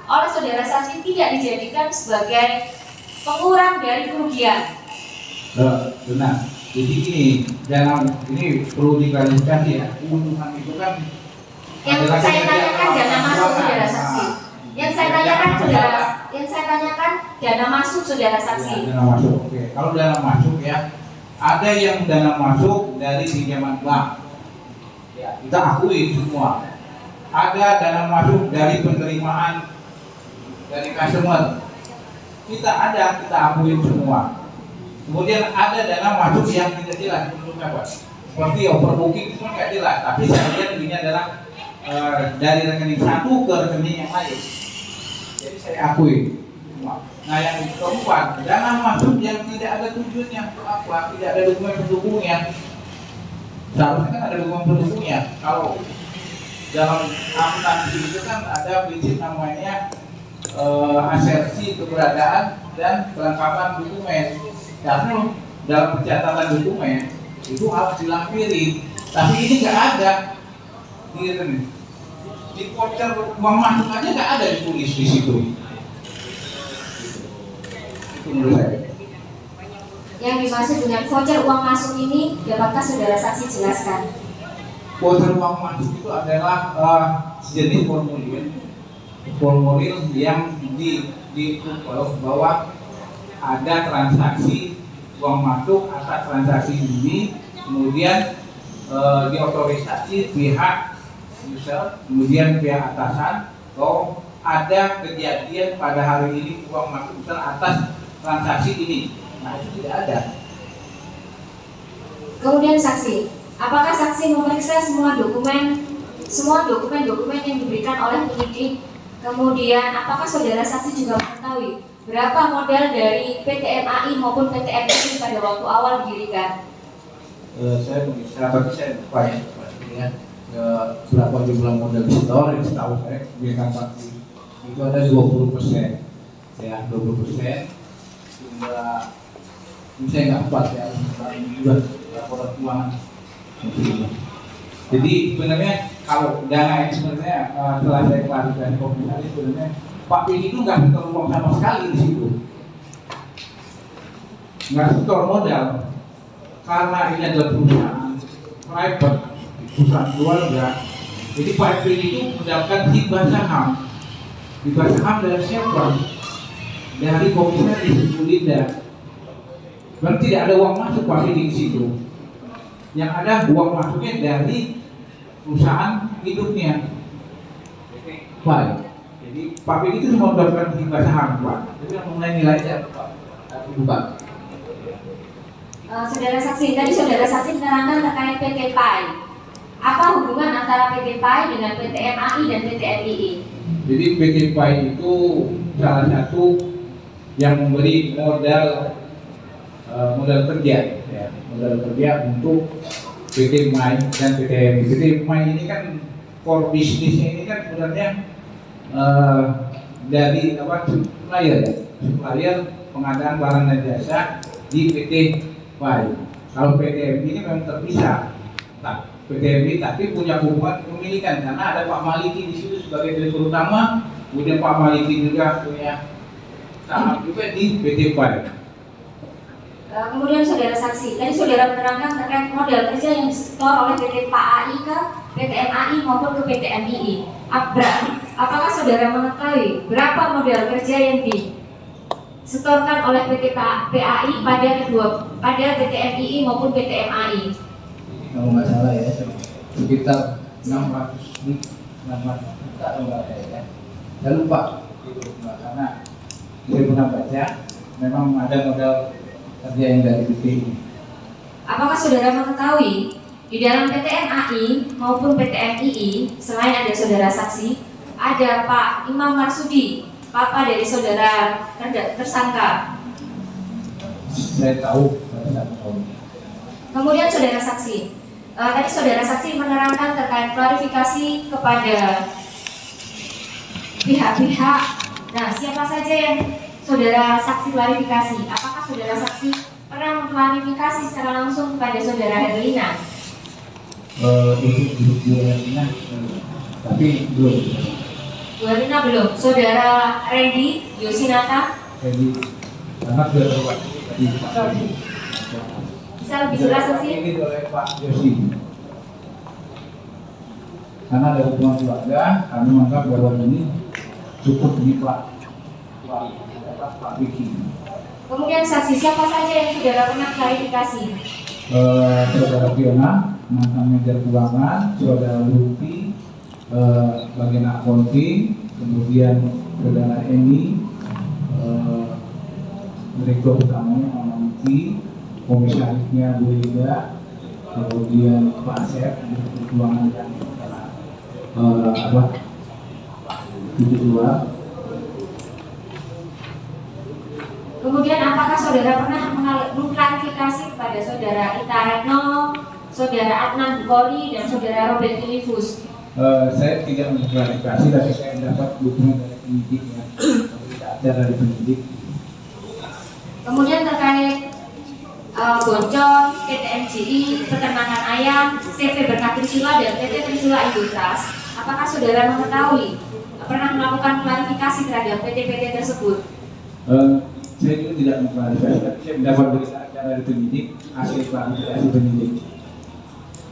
oleh saudara saksi tidak dijadikan sebagai pengurang dari kerugian. Benar. Jadi ini perlu diklarifikasi ya. Keuntungan itu kan yang saya tanyakan dana masuk saudara saksi. Yang saya tanyakan dana masuk saudara saksi. Dana masuk. Oke. Kalau dana masuk ya, ada yang dana masuk dari pinjaman bank. Ya, kita akui semua. Ada dana masuk dari penerimaan dari customer. Kita akui semua. Kemudian ada dana masuk yang tidak jelas bentuknya Pak. Seperti overbooking itu nggak jelas. Tapi saya lihat ini adalah dari rekening satu ke rekening yang lain. Jadi saya akui semua. Nah yang keempat, dana masuk yang tidak ada tujuannya untuk apa? Tidak ada dokumen pendukungnya. Seharusnya kan ada dokumen pendukungnya. Kalau dalam akuntansi itu kan ada prinsip namanya asersi keberadaan dan kelengkapan dokumen. Karena dalam pencatatan dokumen itu harus dilampiri, tapi ini nggak ada. Di voucher uang masuk aja nggak ada ditulis di situ. Itu menurut saya. Yang dimaksud dengan voucher uang masuk ini dapatkah saudara saksi jelaskan? Voucher uang masuk itu adalah sejenis formulir yang bahwa ada transaksi uang masuk atas transaksi ini, kemudian diotorisasi pihak user, kemudian pihak atasan, bahwa ada kejadian pada hari ini uang masuk user atas transaksi ini. Nah, itu tidak ada. Kemudian saksi, apakah saksi memeriksa semua dokumen yang diberikan oleh penyidik? Kemudian apakah saudara saksi juga mengetahui berapa modal dari PT MAI maupun PT MII pada waktu awal didirikan? Saya memeriksa, tapi saya lupa ya. Berapa jumlah modal store yang setahu saya diberikan saksi itu ada 20%, ya 20%. Jumlah ini saya nggak kuat ya, juga laporan keuangan. Jadi sebenarnya kalau dana yang sebenarnya setelah saya klarifikasi komisaris, sebenarnya Pak Pini itu nggak setor uang sama sekali di situ, nggak setor modal, karena ini adalah perusahaan private, perusahaan keluarga. Jadi Pak Pini itu mendapatkan hibah saham dari siapa? Dari komisaris Ibu Linda. Berarti tidak ada uang masuk Pak Pini di situ. Yang ada uang masuknya dari perusahaan hidupnya. Baik. Jadi Pak Pini itu cuma mendapatkan hibah saham, Pak. Jadi yang mengenai nilainya Pak. Bukan. Saudara saksi, tadi saudara saksi menerangkan terkait PT PAI. Apa hubungan antara PT PAI dengan PT MAI dan PT MII? Jadi PT PAI itu salah satu yang memberi modal kerja, ya, modal kerja untuk PT MAI dan PT MII. PT MAI ini kan core bisnisnya ini kan sebenarnya dari supplier pengadaan barang dan jasa di PT PAI. Kalau PT MII ini memang terpisah. Nah, PT MII tapi punya hubungan kepemilikan karena ada Pak Maliki di situ sebagai direktur utama, kemudian Pak Maliki juga punya saham juga di PT PAI. Kemudian saudara saksi, tadi saudara menerangkan terkait modal kerja yang disetor oleh PT PAI ke PT MAI maupun ke PT MII. Apakah saudara mengetahui berapa modal kerja yang disetorkan oleh PT PAI pada PT MII maupun PT MAI? Kalau nggak salah ya, sekitar 600 juta atau nggak ya. Saya lupa gitu, karena saya pernah baca memang ada modal kerja yang dari PT ini. Apakah saudara mengetahui di dalam PT MAI maupun PT MII selain ada saudara saksi, ada Pak Imam Marsudi, papa dari saudara tersangka? Saya tahu, saya tahu. Kemudian saudara saksi, tadi saudara saksi menerangkan terkait klarifikasi kepada pihak-pihak. Nah, siapa saja yang saudara saksi klarifikasi? Apakah saudara saksi pernah mengklarifikasi secara langsung kepada saudara Herlina? Untuk Bu Herlina, tapi belum. Bu Herlina belum. Saudara Randy Yosinata? Randy, karena sudah terwakili tadi. Bisa lebih jelas sih? Ini oleh Pak Yosi. Karena ada hubungan keluarga, kami menganggap bahwa ini cukup di Pak Vicky. Kemudian saksi siapa saja yang saudara pernah klarifikasi? Saudara Fiona, mantan manajer keuangan, saudara Lupi, bagian accounting, kemudian saudara Eni, direktur utamanya Amamiki, komisarisnya Bu Linda, kemudian Pak Asep, direktur keuangan dan 72. Kemudian apakah saudara pernah mengklarifikasi kepada saudara Ita Retno, saudara Adnan Bukhari, dan saudara Robert Filipus? Saya tidak mengklarifikasi, tapi saya mendapat dukungan dari penyidik ya, tidak dari penyidik. Kemudian terkait Boncon, PT MGI, peternakan ayam, CV Berkat Trisula dan PT Trisula Industras, apakah saudara mengetahui pernah melakukan klarifikasi terhadap PT-PT tersebut? Saya juga tidak mengklarifikasi, tapi saya mendapat berita dari penyidik, hasil klarifikasi penyidik.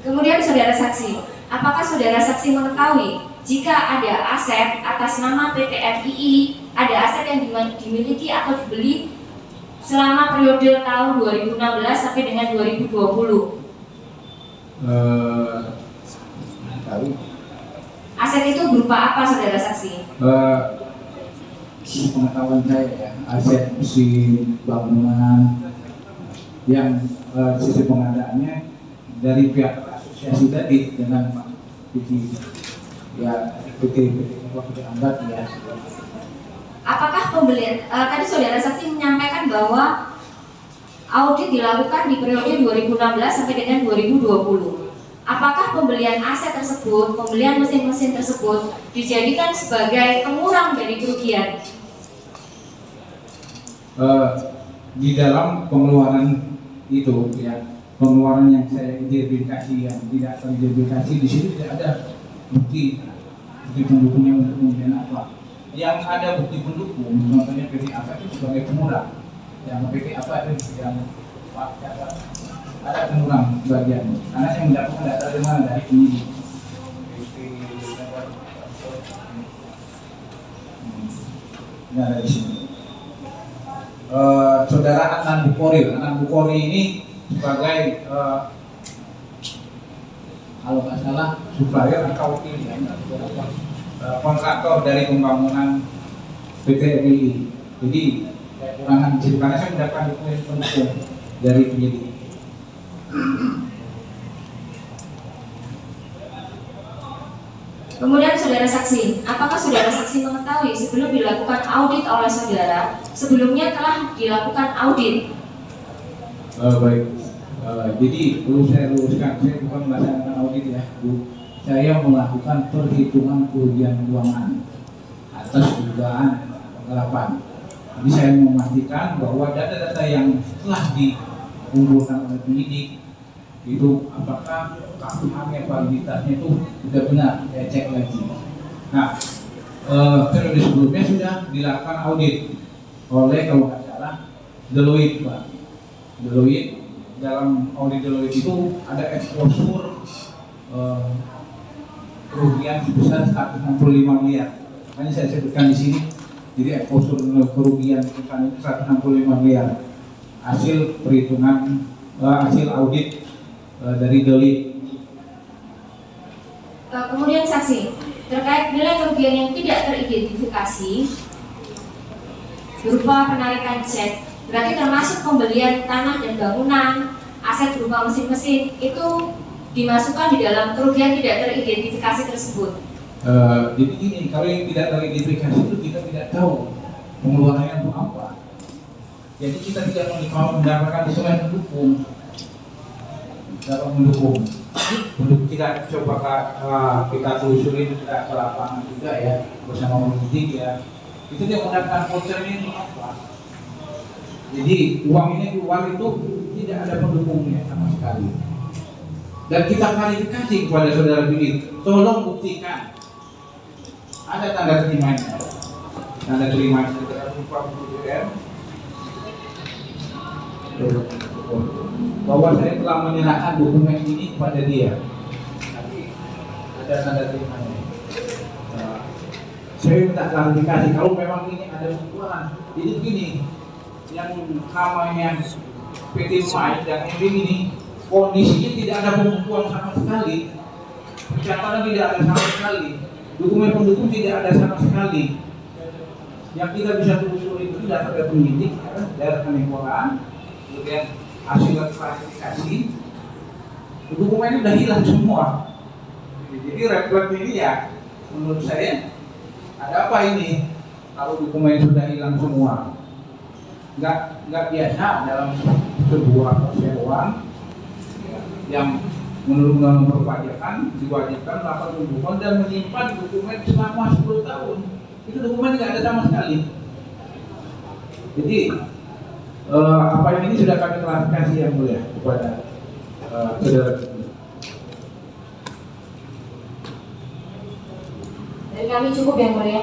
Kemudian saudara saksi, apakah saudara saksi mengetahui jika ada aset atas nama PT MII, ada aset yang dimiliki atau dibeli selama periode tahun 2016 sampai dengan 2020? Tahu. Aset itu berupa apa saudara saksi? Pengetahuan saya ya, aset mesin bangunan yang sisi pengadaannya dari pihak asosiasi tadi dengan Pak PT ya PT Anggap ya. Apakah pembelian tadi saudara saksi menyampaikan bahwa audit dilakukan di periode 2016 sampai dengan 2020. Apakah pembelian aset tersebut, pembelian mesin-mesin tersebut dijadikan sebagai pengurang dari kerugian? Di dalam pengeluaran itu ya, pengeluaran yang saya identifikasi yang tidak teridentifikasi di sini tidak ada bukti pendukungnya untuk kemudian apa. Yang ada bukti pendukung, contohnya PT apa itu sebagai pengurang. Yang PT apa itu yang ada pengurang bagian. Karena saya mendapatkan data dari mana, dari penyidik. Ini ada di sini. Saudara Adnan Bukhari ini sebagai kalau nggak salah supplier atau kontraktor dari pembangunan PT MII. Jadi kekurangan di sini karena saya mendapatkan dokumen pendukung dari penyidik. Kemudian saudara saksi, apakah saudara saksi mengetahui sebelum dilakukan audit oleh saudara, sebelumnya telah dilakukan audit? Baik, jadi perlu saya luruskan, saya bukan melaksanakan audit ya, Bu. Saya melakukan perhitungan kerugian keuangan atas dugaan penggelapan. Jadi saya memastikan bahwa data-data yang telah dikumpulkan oleh penyidik itu apakah keabsahannya, validitasnya itu sudah benar, saya cek lagi. Nah, periode sebelumnya sudah dilakukan audit oleh kalau nggak salah Deloitte, Pak. Deloitte, dalam audit Deloitte itu ada exposure kerugian sebesar 165 miliar. Makanya saya sebutkan di sini. Jadi exposure kerugian perusahaan itu 165 miliar. Hasil perhitungan hasil audit dari Deloitte. Kemudian saksi, terkait nilai kerugian yang tidak teridentifikasi berupa penarikan cek, berarti termasuk pembelian tanah dan bangunan, aset berupa mesin-mesin, itu dimasukkan di dalam kerugian tidak teridentifikasi tersebut. Jadi gini, kalau yang tidak teridentifikasi itu kita tidak tahu pengeluarannya untuk apa. Jadi kita tidak mendapatkan selain mendukung. Dapat mendukung kita coba kita telusuri, kita ke lapangan juga ya bersama penyidik ya. Itu dia mendapatkan vouchernya itu apa? Jadi uang ini keluar itu tidak ada pendukungnya sama sekali. Dan kita klarifikasi kepada saudara penyidik, tolong buktikan ada tanda terimanya. Tanda terimanya berupa BBM bahwa saya telah menyerahkan dokumen ini kepada dia. Tapi ada tanda terimanya. Saya minta klarifikasi kalau memang ini ada pengeluaran. Jadi begini, yang namanya PT MII dan MII ini kondisinya tidak ada pembukuan sama sekali, pencatatan tidak ada sama sekali, dokumen pendukung tidak ada sama sekali. Yang kita bisa telusuri itu data dari penyidik, dari penimbulan, kemudian hasil klarifikasi, dokumen ini sudah hilang semua. Jadi refleks ini ya, menurut saya ada apa ini? Kalau dokumen sudah hilang semua, nggak biasa dalam sebuah perseroan yang menurut undang-undang perpajakan diwajibkan melakukan pembukuan dan menyimpan dokumen selama 10 tahun. Itu dokumen nggak ada sama sekali. Jadi apa yang ini sudah kami klarifikasi yang mulia kepada saudara. Dari kami cukup yang mulia.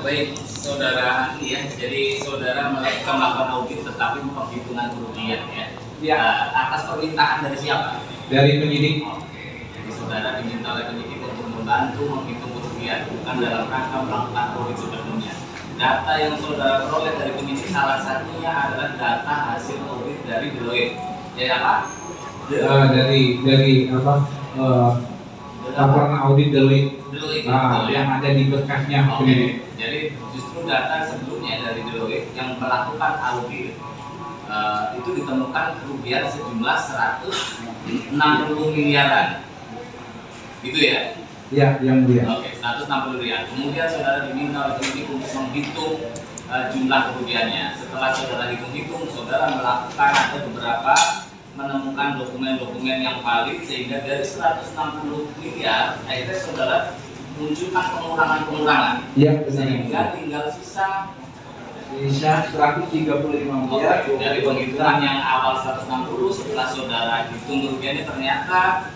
Baik, saudara ahli ya. Jadi saudara melakukan audit tetapi penghitungan kerugian ya. Ya. Atas permintaan dari siapa? Dari penyidik. Oke. Jadi saudara diminta oleh penyidik untuk membantu menghitung kerugian, bukan dalam rangka melakukan audit sebelumnya. Data yang saudara peroleh dari penyidik salah satunya adalah data hasil audit dari Deloitte. Ya apa? Dari apa? Laporan audit Deloitte. Yang ada di berkasnya. Oke. Jadi justru data sebelumnya dari Deloitte yang melakukan audit itu ditemukan kerugian sejumlah 160 miliaran, gitu ya? Iya, yang mulia. Oke, 160 miliar. Kemudian saudara diminta oleh penyidik untuk menghitung jumlah kerugiannya. Setelah saudara hitung-hitung, saudara melakukan ada beberapa menemukan dokumen-dokumen yang valid sehingga dari 160 miliar akhirnya saudara munculkan pengurangan-pengurangan. Iya, Sehingga tinggal sisa 135 miliar. dari penghitungan yang awal 160 setelah saudara hitung kerugiannya ternyata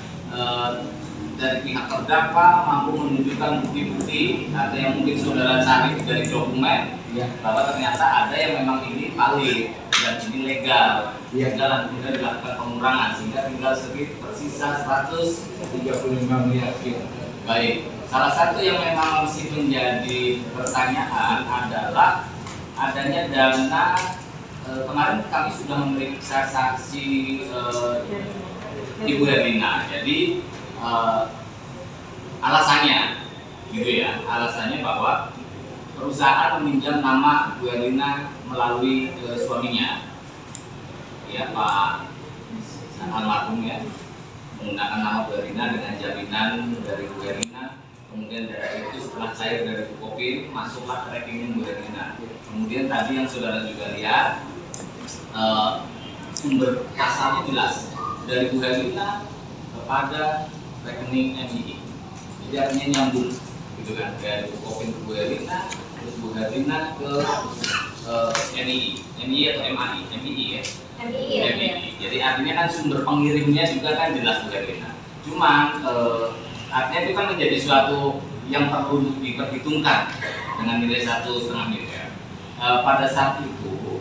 dari pihak terdakwa mampu menunjukkan bukti-bukti ada yang mungkin saudara cari dari dokumen bahwa ternyata ada yang memang ini valid dan ini legal sehingga kemudian dilakukan pengurangan sehingga tinggal sedikit tersisa 135 miliar. Baik, salah satu yang memang masih menjadi pertanyaan adalah adanya dana kemarin kami sudah memeriksa saksi Ibu Herlina. Jadi alasannya gitu ya, alasannya bahwa perusahaan meminjam nama Bu Herlina melalui suaminya ya, Pak almarhum ya, menggunakan nama Bu Herlina dengan jaminan dari Bu Herlina. Kemudian dari itu setelah cair dari Bukopin masuklah ke rekening Bu Herlina. Kemudian tadi yang saudara juga lihat sumber asalnya jelas dari Bu Herlina kepada rekening MII. Jadi artinya nyambung gitu kan, dari Bukopin ke Bu Herlina, terus Bu Herlina ke MII atau MAI, MII ya. MII. Jadi artinya kan sumber pengirimnya juga kan jelas Bu Herlina. Cuman artinya itu kan menjadi suatu yang perlu diperhitungkan dengan nilai 1,5 miliar. Pada saat itu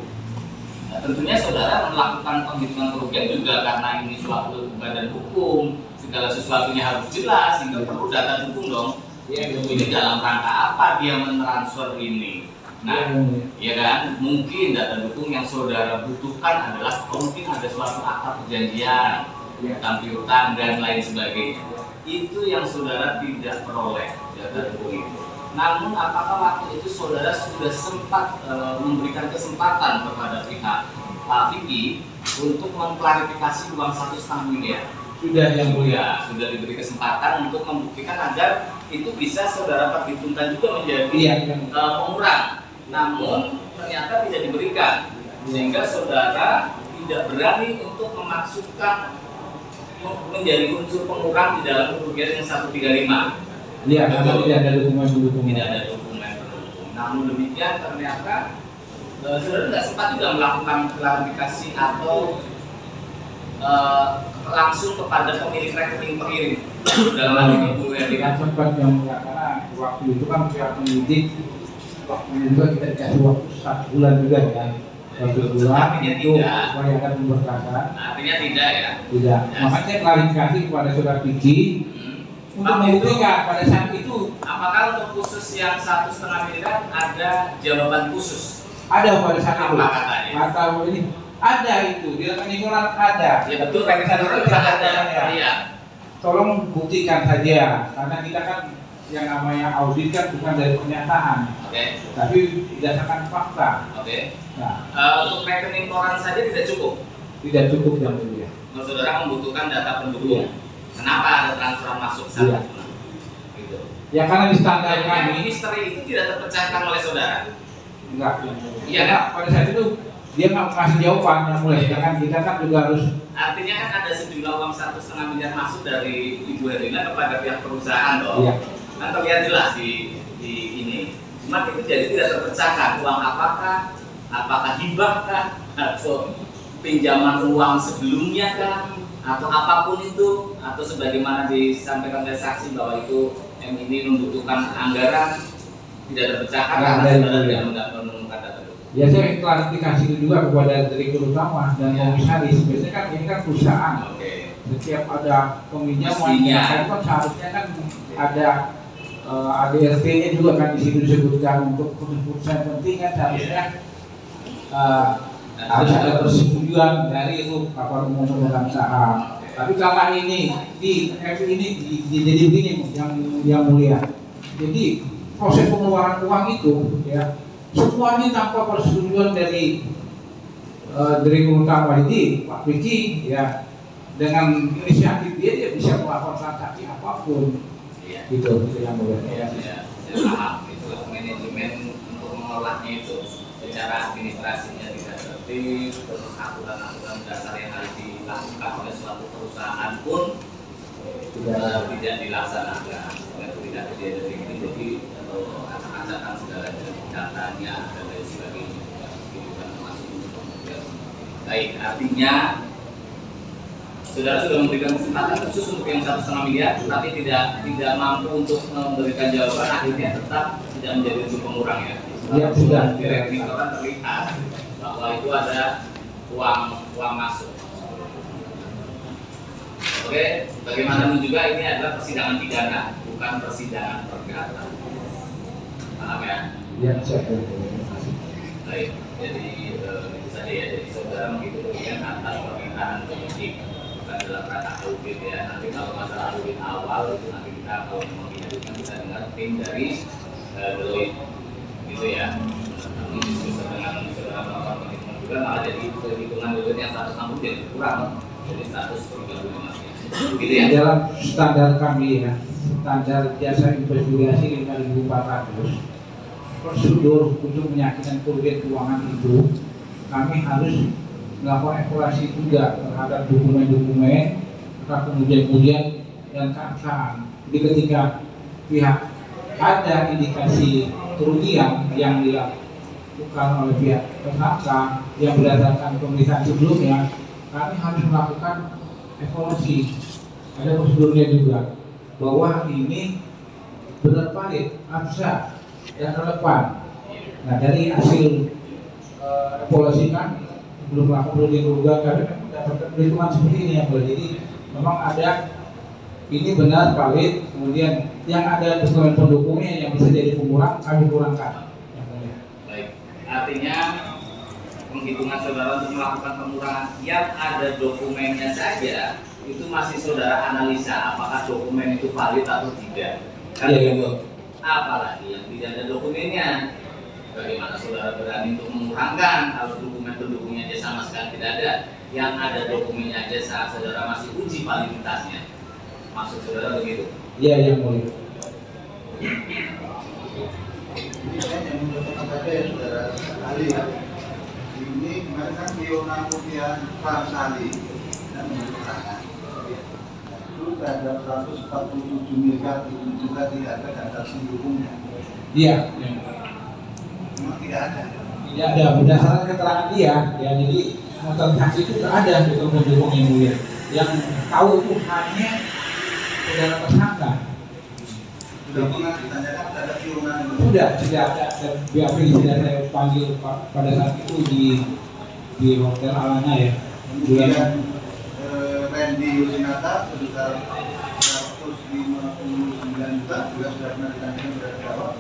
tentunya saudara melakukan penghitungan kerugian juga karena ini suatu badan hukum, segala sesuatunya harus jelas sehingga perlu data dukung dong. Ini dalam rangka apa dia mentransfer ini? Nah, ya kan, mungkin data dukung yang saudara butuhkan adalah mungkin ada suatu akta perjanjian, utang piutang dan lain sebagainya. Itu yang saudara tidak peroleh data dukung itu. Namun apakah waktu itu saudara sudah sempat memberikan kesempatan kepada pihak Pak Vicky untuk mengklarifikasi uang 1,5 miliar? Sudah yang mulia. Sudah diberi kesempatan untuk membuktikan agar itu bisa saudara perhitungkan juga menjadi pengurang. Namun ternyata tidak diberikan sehingga saudara tidak berani untuk memasukkan menjadi unsur pengurang di dalam kerugian yang 135. Iya, karena tidak ada dokumen pendukung. Tidak ada dokumen pendukung. Namun demikian ternyata saudara tidak sempat juga melakukan klarifikasi atau langsung kepada pemilik rekening pengirim dalam hal ini Bu Herlina. Sempat yang karena waktu itu kan pihak penyidik waktunya juga kita dikasih waktu 1 bulan juga ya. 1 bulan itu supaya akan memberkasan. Artinya tidak ya? Tidak. Makanya klarifikasi kepada saudara Vicky untuk membuktikan pada saat itu. Apakah untuk khusus yang 1,5 miliar ada jawaban khusus? Ada pada saat itu. Apa katanya? Atau ini ada itu di rekening orang ada. Ya betul, rekening orang juga ada. Iya. Tolong buktikan saja karena kita kan yang namanya audit kan bukan dari pernyataan, tapi berdasarkan fakta. Nah, untuk rekening koran saja tidak cukup. Tidak cukup yang mulia. Saudara membutuhkan data pendukung. Kenapa ada transfer masuk sana? Gitu. Ya karena di standar kami misteri itu tidak terpecahkan oleh saudara. Enggak. Iya kan? Pada saat itu dia nggak kasih jawaban yang mulai. Sedangkan kita kan juga harus. Artinya kan ada sejumlah uang 1,5 miliar masuk dari Ibu Herlina kepada pihak perusahaan loh. Iya. Kan terlihat jelas di ini. Cuma itu jadi tidak terpecahkan uang apakah hibah kah atau pinjaman uang sebelumnya kah atau apapun itu atau sebagaimana disampaikan oleh saksi bahwa itu ini membutuhkan anggaran tidak terpecahkan Nggak karena ada, saudara ya. tidak menemukan data itu. Ya saya klarifikasi juga kepada direktur utama dan komisaris. Biasanya kan ini kan perusahaan. Oke. Setiap ada peminjaman, Mestinya. kan seharusnya kan ada ADRT-nya juga kan di situ disebutkan untuk keputusan penting kan seharusnya harus ada persetujuan dari itu kapal umum pemegang saham. Tapi karena ini di FI ini jadi begini yang mulia. Jadi proses pengeluaran uang itu ya semuanya tanpa persetujuan dari direktur utama ini Pak Vicky ya, dengan inisiatif dia bisa melakukan transaksi apapun. Iya. Gitu yang mulia. Ya, saya paham itu manajemen untuk mengolahnya itu secara administrasinya tidak tertib, terus aturan-aturan dasar yang harus dilakukan oleh suatu perusahaan pun tidak dilaksanakan. Itu tidak terjadi ini, jadi acak-acakan segala datanya dan lain sebagainya bukan termasuk untuk kemudian. Baik, artinya saudara sudah memberikan kesempatan khusus untuk yang 1,5 miliar, tapi tidak mampu untuk memberikan jawaban, akhirnya tetap tidak menjadi unsur pengurang ya. Ya, sudah. Di rekening orang terlihat bahwa itu ada uang masuk. Oke, bagaimanapun juga ini adalah persidangan pidana, bukan persidangan perdata. Paham ya? Ya, saya. Baik, jadi itu saja ya. Jadi saudara menghitung kerugian atas permintaan penyidik, bukan dalam rangka audit ya. Nanti kalau masalah audit awal itu nanti kita kalau memang diajukan kita dengar tim dari Deloitte, gitu ya. Namun diskusi dengan saudara melakukan penghitungan juga malah jadi perhitungan Deloitte yang 160 jadi kurang, jadi 135. Gitu ya. Dalam standar kami ya, standar jasa investigasi 5.400, prosedur untuk meyakinkan kerugian keuangan itu kami harus melakukan evaluasi juga terhadap dokumen-dokumen, kemudian dan keabsahan. Jadi ketika pihak ada indikasi kerugian yang dilakukan oleh pihak tersangka yang berdasarkan pemeriksaan sebelumnya, kami harus melakukan evaluasi. Ada prosedurnya juga bahwa ini benar valid, absah dan relevan. Nah dari hasil evaluasi kan belum melakukan kerugian kami mendapatkan perhitungan seperti ini ya, jadi memang ada ini benar valid, kemudian yang ada dokumen pendukungnya yang bisa jadi pengurang kami kurangkan. Baik, artinya penghitungan saudara untuk melakukan pengurangan yang ada dokumennya saja itu masih saudara analisa apakah dokumen itu valid atau tidak. Kan begitu. Apalagi yang tidak ada dokumennya, bagaimana saudara berani untuk mengurangkan kalau dokumen pendukungnya aja sama sekali tidak ada, yang ada dokumennya aja saat saudara masih uji validitasnya. Maksud saudara begitu? Iya, yang mulia. Ini kan yang menentukan saja ya saudara ahli ya. Ini kemarin kan Fiona Mutian Prasali dan menunjukkan itu terhadap 147 miliar itu juga tidak ada data pendukungnya. Iya. Memang tidak ada. Tidak ada, berdasarkan keterangan dia ya, jadi transaksi itu tidak ada untuk pendukung yang mulia. Yang tahu itu hanya saudara tersangka. Sudah pernah ditanyakan terhadap Fiona itu? Sudah ada, dan BAP sudah saya panggil pada saat itu di Hotel Alana ya. Kemudian Randy Yusinata sebesar 159 juta juga sudah pernah ditanyakan kepada jawab.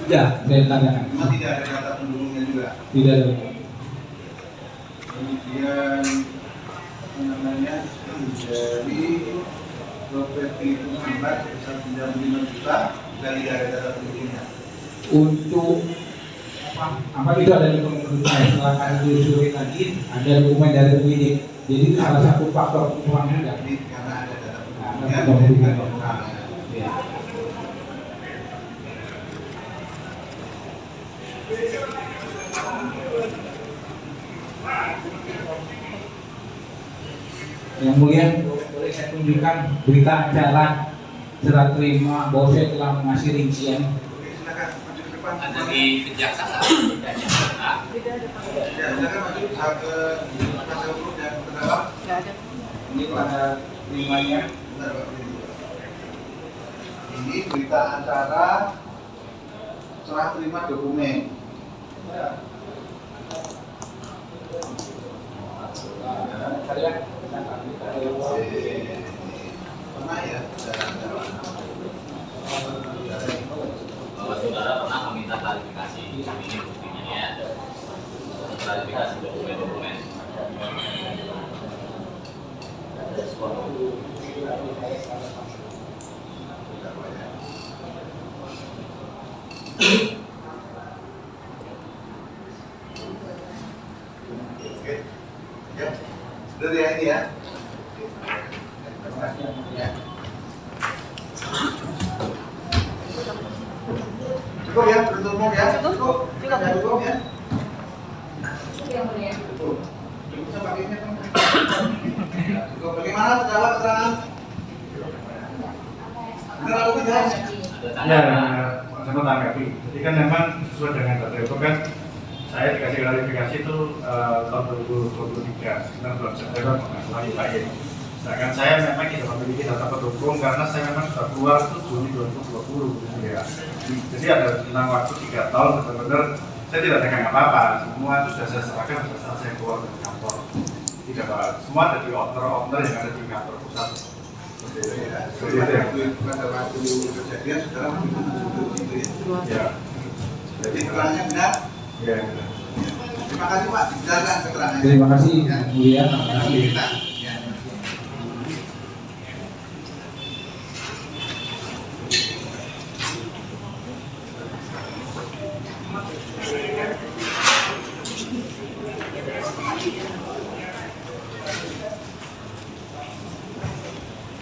Sudah, saya tanyakan. Cuma tidak ada data pendukungnya juga. Tidak ada. Kemudian apa namanya dari properti itu sampai sebesar 95 juta juga tidak ada data pendukungnya. Untuk apa itu ada di dokumen setelah kami telusuri lagi ada dokumen dari penyidik. Jadi itu salah satu faktor uang juga. Jadi karena ada data Ada pendukungnya, pendukungnya. ya. Yang mulia, boleh saya tunjukkan berita acara serah terima bahwa saya telah mengasih rincian. Oke, silakan maju ke depan. Ada di kejaksaan. Ya, silakan maju ke kuasa hukum dan terdakwa. Nggak ada. Ini pada terimanya. Bentar, Pak. Ini berita acara serah terima dokumen. Pernah ya? Bahwa saudara pernah meminta klarifikasi, ini buktinya ya, klarifikasi dokumen-dokumen. Oke, ya, sudah ya ini ya. Ya. Cukup ya, penuntut umum ya. Cukup ya. Yang mulia. Cukup. Bisa pakainya kan? Cukup. Bagaimana terdakwa keterangan? Benar atau tidak? Ya, saya mau tanggapi. Jadi kan memang sesuai dengan data itu kan saya dikasih klarifikasi itu tahun 2023 sekitar bulan September mengenai baik. Sedangkan saya memang tidak memiliki data pendukung karena saya memang sudah keluar itu Juni 2020 gitu ya. Jadi ada tentang waktu 3 tahun benar-benar saya tidak pegang apa-apa. Semua itu sudah saya serahkan pada saat saya keluar dari kantor. Tidak Pak, semua ada di owner yang ada di kantor pusat. Pada waktu kejadian saudara duduk itu ya. Ya. Jadi keterangannya benar? Ya. Terima kasih Pak, dijelaskan keterangannya. Terima kasih, Ya. Mulia. Terima kasih. Ya.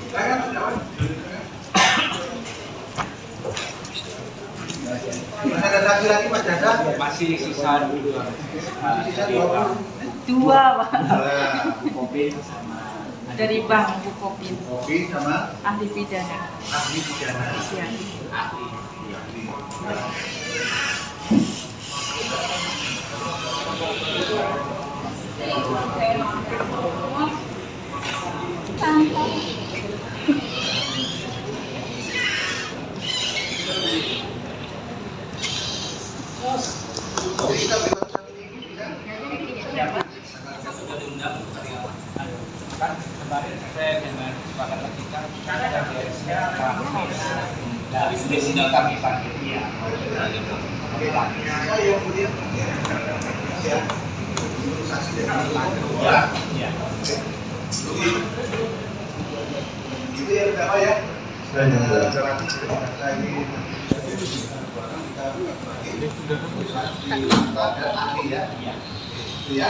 Silakan, silakan. Masih ada saksi lagi Pak Jasa? Masih sisa dua. Masih sisa 20. Dua, Pak. Kopi sama Dari Bank Bukopin, Kopi sama ahli pidana. ahli pidana. Ya. Jadi kita bebas satu minggu bisa? kan kemarin saya dengan kesepakatan kita dari sini kami panggil ya. Oke, Pak. Oh, yang kemudian ya. Saksi dengan Ya, ya. itu yang pertama ya. Saya juga. Ya.